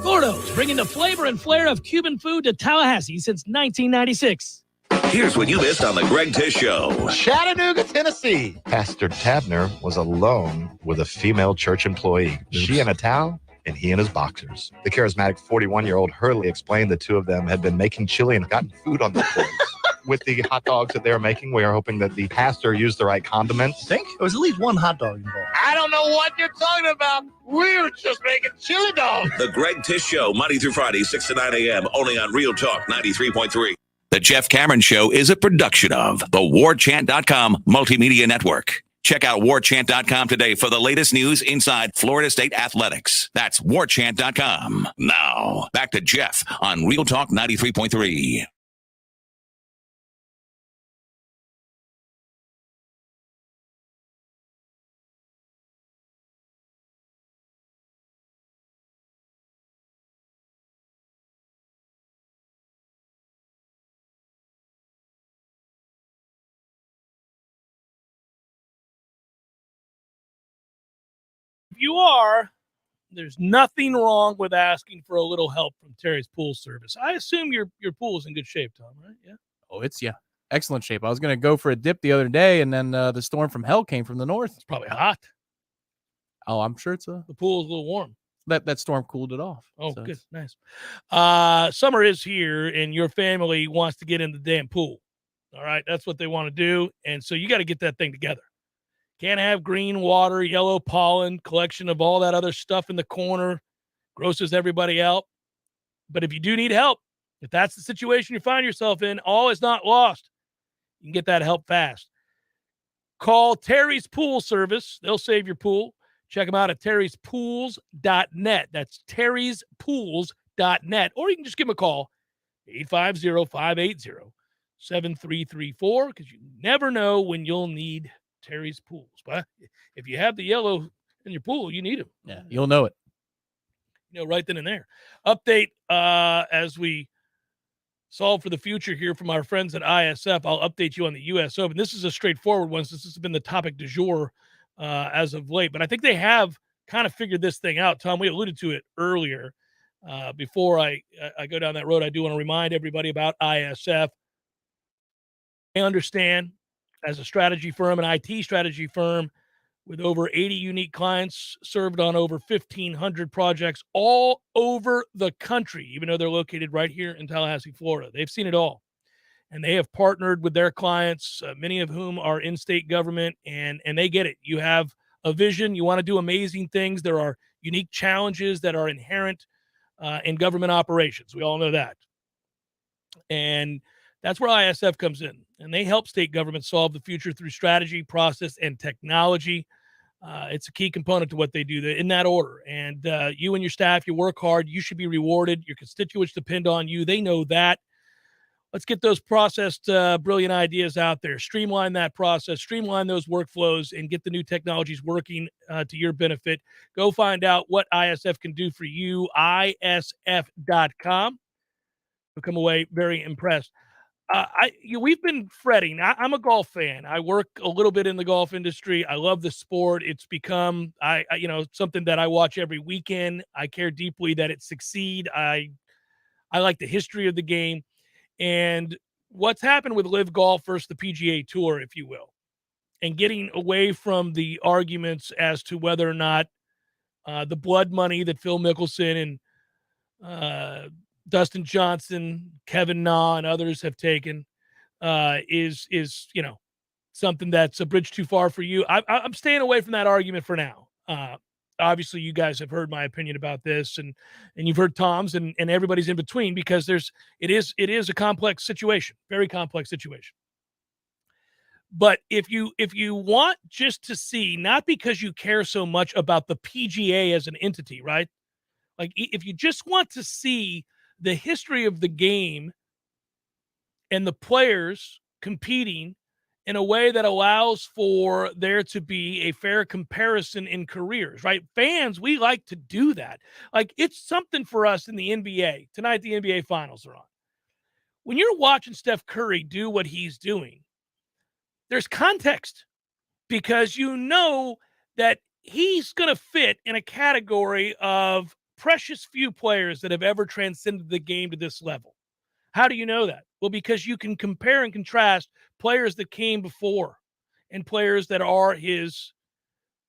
Gordo's, bringing the flavor and flair of Cuban food to Tallahassee since 1996. Here's what you missed on the Greg Tish Show. Chattanooga, Tennessee. Pastor Tabner was alone with a female church employee. She in a towel and he in his boxers. The charismatic 41-year-old Hurley explained the two of them had been making chili and gotten food on their plates. With the hot dogs that they were making, we are hoping that the pastor used the right condiments. I think there was at least one hot dog involved. I don't know what you're talking about. We were just making chili dogs. The Greg Tish Show, Monday through Friday, 6 to 9 a.m., only on Real Talk 93.3. The Jeff Cameron Show is a production of the Warchant.com Multimedia Network. Check out Warchant.com today for the latest news inside Florida State athletics. That's Warchant.com. Now, back to Jeff on Real Talk 93.3. If you are, there's nothing wrong with asking for a little help from Terry's Pool Service. I assume your pool is in good shape, Tom, right? Yeah. Oh, it's excellent shape. I was going to go for a dip the other day, and then the storm from hell came from the north. It's probably hot. Oh, I'm sure the pool is a little warm. That storm cooled it off. Oh, so good. Nice. Summer is here, and your family wants to get in the damn pool. All right. That's what they want to do. And so you got to get that thing together. Can't have green water, yellow pollen, collection of all that other stuff in the corner. Grosses everybody out. But if you do need help, if that's the situation you find yourself in, all is not lost. You can get that help fast. Call Terry's Pool Service. They'll save your pool. Check them out at terryspools.net. That's terryspools.net. Or you can just give them a call, 850-580-7334, because you never know when you'll need Terry's Pools. But if you have the yellow in your pool, you need them. Yeah, you'll know it. Right then and there. Update as we solve for the future here from our friends at ISF. I'll update you on the U.S. Open. This is a straightforward one since this has been the topic du jour as of late. But I think they have kind of figured this thing out. Tom, we alluded to it earlier. Before I go down that road, I do want to remind everybody about ISF. I understand, as a strategy firm, an IT strategy firm with over 80 unique clients, served on over 1,500 projects all over the country, even though they're located right here in Tallahassee, Florida. They've seen it all. And they have partnered with their clients, many of whom are in state government, and they get it. You have a vision. You want to do amazing things. There are unique challenges that are inherent in government operations. We all know that. And that's where ISF comes in, and they help state governments solve the future through strategy, process, and technology. It's a key component to what they do in that order. And you and your staff, you work hard. You should be rewarded. Your constituents depend on you. They know that. Let's get those processed, brilliant ideas out there. Streamline that process, streamline those workflows, and get the new technologies working to your benefit. Go find out what ISF can do for you, isf.com. You'll come away very impressed. We've been fretting. I'm a golf fan. I work a little bit in the golf industry. I love the sport. It's become, something that I watch every weekend. I care deeply that it succeed. I like the history of the game, and what's happened with Live Golf versus the PGA Tour, if you will, and getting away from the arguments as to whether or not the blood money that Phil Mickelson and Dustin Johnson, Kevin Na, and others have taken is something that's a bridge too far for you. I'm staying away from that argument for now. Obviously, you guys have heard my opinion about this, and you've heard Tom's and everybody's in between, because it is a complex situation, very complex situation. But if you want just to see, not because you care so much about the PGA as an entity, right? Like if you just want to see the history of the game and the players competing in a way that allows for there to be a fair comparison in careers, right? Fans, we like to do that. Like it's something for us in the NBA. Tonight, the NBA finals are on. When you're watching Steph Curry do what he's doing, there's context because you know that he's going to fit in a category of precious few players that have ever transcended the game to this level. How do you know that? Well, because you can compare and contrast players that came before and players that are his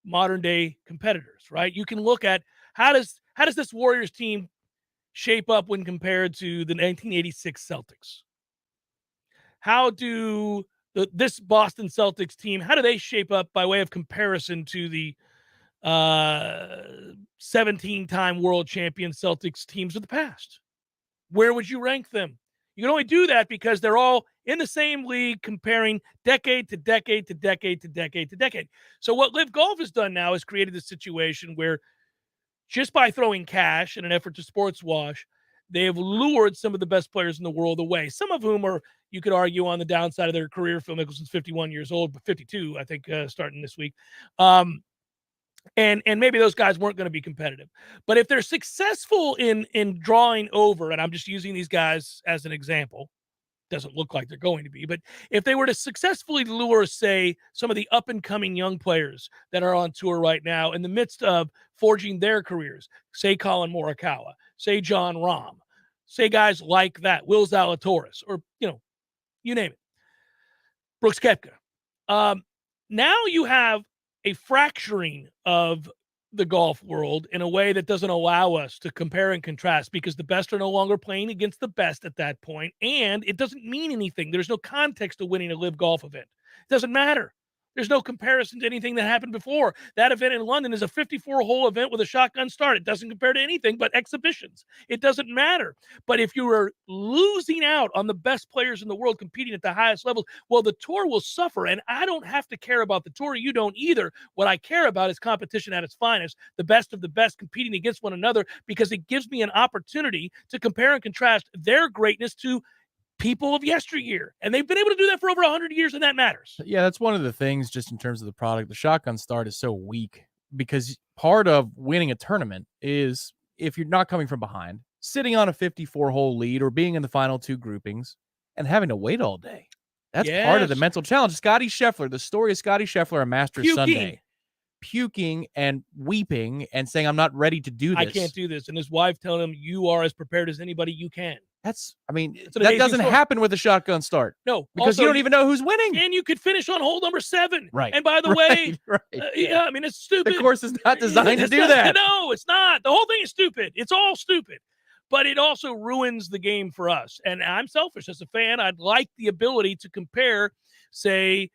modern day competitors, right? You can look at how does this Warriors team shape up when compared to the 1986 Celtics? How do this Boston Celtics team, how do they shape up by way of comparison to the 17-time world champion Celtics teams of the past? Where would you rank them? You can only do that because they're all in the same league comparing decade to decade to decade to decade to decade. So what Live Golf has done now is created this situation where just by throwing cash in an effort to sports wash, they have lured some of the best players in the world away. Some of whom are, you could argue, on the downside of their career. Phil Mickelson's 51 years old, but 52, I think, starting this week. And maybe those guys weren't going to be competitive. But if they're successful in drawing over, and I'm just using these guys as an example, doesn't look like they're going to be, but if they were to successfully lure, say, some of the up-and-coming young players that are on tour right now in the midst of forging their careers, say Colin Morikawa, say John Rahm, say guys like that, Will Zalatoris, or, you name it, Brooks Koepka. Now you have a fracturing of the golf world in a way that doesn't allow us to compare and contrast because the best are no longer playing against the best at that point, and it doesn't mean anything. There's no context to winning a Live Golf event. It doesn't matter. There's no comparison to anything that happened before. That event in London is a 54-hole event with a shotgun start. It doesn't compare to anything but exhibitions. It doesn't matter. But if you are losing out on the best players in the world competing at the highest levels, well, the tour will suffer. And I don't have to care about the tour. You don't either. What I care about is competition at its finest, the best of the best competing against one another, because it gives me an opportunity to compare and contrast their greatness to people of yesteryear. And they've been able to do that for over 100 years, and that matters. Yeah, that's one of the things just in terms of the product. The shotgun start is so weak because part of winning a tournament is, if you're not coming from behind, sitting on a 54-hole lead or being in the final two groupings and having to wait all day. That's part of the mental challenge. Scotty Scheffler, the story of Scotty Scheffler on Masters Sunday. Puking and weeping and saying, I'm not ready to do this. I can't do this. And his wife telling him, you are as prepared as anybody you can. That doesn't happen with a shotgun start. No. Because also, you don't even know who's winning. And you could finish on hole number 7. Right. And by the way, yeah, it's stupid. The course is not designed to do that. No, it's not. The whole thing is stupid. It's all stupid. But it also ruins the game for us. And I'm selfish as a fan. I'd like the ability to compare, say,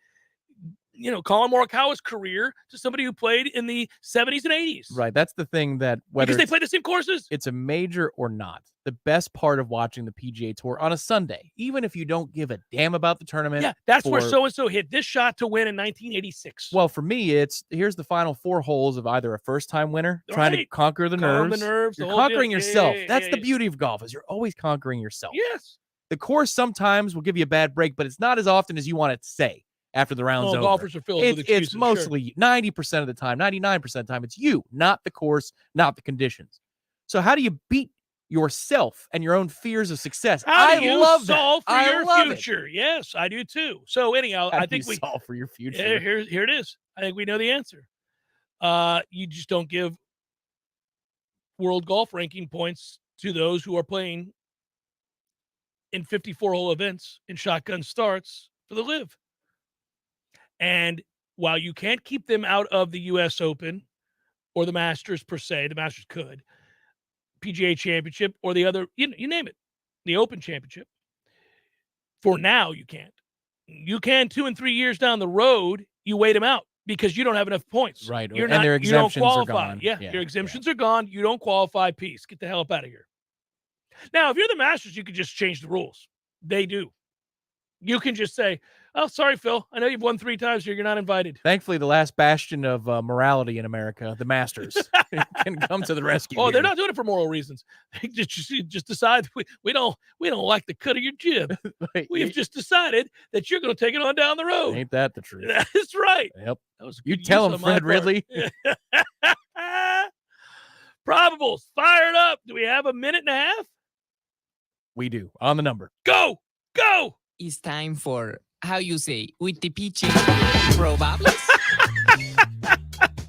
Colin Morikawa's career to somebody who played in the 70s and 80s. Right. That's the thing, that whether because they play the same courses, it's a major or not, the best part of watching the PGA Tour on a Sunday, even if you don't give a damn about the tournament. Yeah, that's where so-and-so hit this shot to win in 1986. Well, for me, here's the final 4 holes of either a first-time winner trying to conquer the nerves. The You're conquering yourself. That's the beauty of golf, is you're always conquering yourself. Yes. The course sometimes will give you a bad break, but it's not as often as you want it to say. After the round's over, golfers are filled with excuses. It's mostly 90% of the time, 99% of the time, it's you, not the course, not the conditions. So how do you beat yourself and your own fears of success? How do you solve for your love future? Yes, I do too. So anyhow, I think we solve for your future. Here it is. I think we know the answer. You just don't give world golf ranking points to those who are playing in 54-hole events in shotgun starts for the Live. And while you can't keep them out of the U.S. Open or the Masters per se, the Masters could, PGA Championship or the other, you name it, the Open Championship. For now, you can't. You can 2 and 3 years down the road, you wait them out because you don't have enough points. Right. Their exemptions are gone. Yeah, your exemptions are gone. You don't qualify. Peace. Get the hell up out of here. Now, if you're the Masters, you could just change the rules. They do. You can just say, "Oh, sorry, Phil. I know you've won 3 times here. You're not invited." Thankfully, the last bastion of morality in America, the Masters, can come to the rescue. Oh, here. they're not doing it for moral reasons. They just decide we don't like the cut of your jib. We've just decided that you're going to take it on down the road. Ain't that the truth? That's right. Yep. That was a You good tell use him, on my Fred part. Ridley. Probables fired up. Do we have a minute and a half? We do. On the number. Go. It's time for how you say with the pitching probables.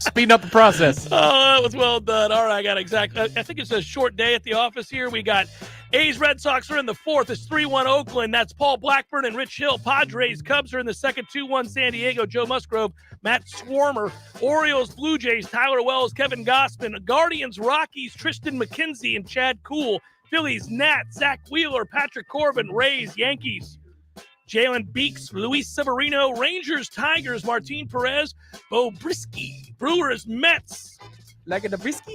Speeding up the process. Oh, that was well done. All right, I got exactly. I think it's a short day at the office here. We got A's, Red Sox are in the 4th. It's 3-1 Oakland. That's Paul Blackburn and Rich Hill. Padres, Cubs are in the 2nd, 2-1 San Diego. Joe Musgrove, Matt Swarmer. Orioles, Blue Jays, Tyler Wells, Kevin Gossman. Guardians, Rockies, Tristan McKenzie and Chad Kuhl. Phillies, Nats, Zach Wheeler, Patrick Corbin. Rays, Yankees, Jalen Beeks, Luis Severino. Rangers, Tigers, Martin Perez, Bo Brisky. Brewers, Mets. Like a Brisky?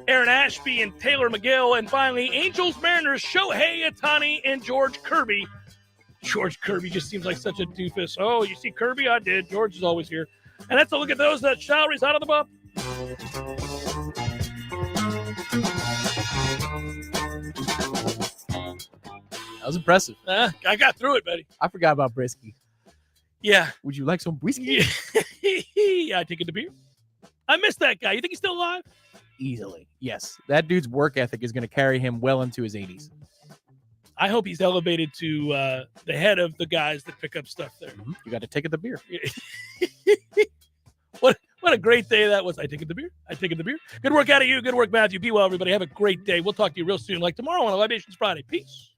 Aaron Ashby and Taylor McGill. And finally, Angels, Mariners, Shohei Ohtani and George Kirby. George Kirby just seems like such a doofus. Oh, you see Kirby? I did. George is always here. And that's a look at those that salaries out of the bump. That was impressive. I got through it, buddy. I forgot about Brisky. Yeah. Would you like some whiskey? Yeah, I take it to beer. I miss that guy. You think he's still alive? Easily. Yes. That dude's work ethic is going to carry him well into his 80s. I hope he's elevated to the head of the guys that pick up stuff there. Mm-hmm. You got to take it the beer. What a great day that was. I take it the beer. I take it the beer. Good work out of you. Good work, Matthew. Be well, everybody. Have a great day. We'll talk to you real soon, like tomorrow on Libations Friday. Peace.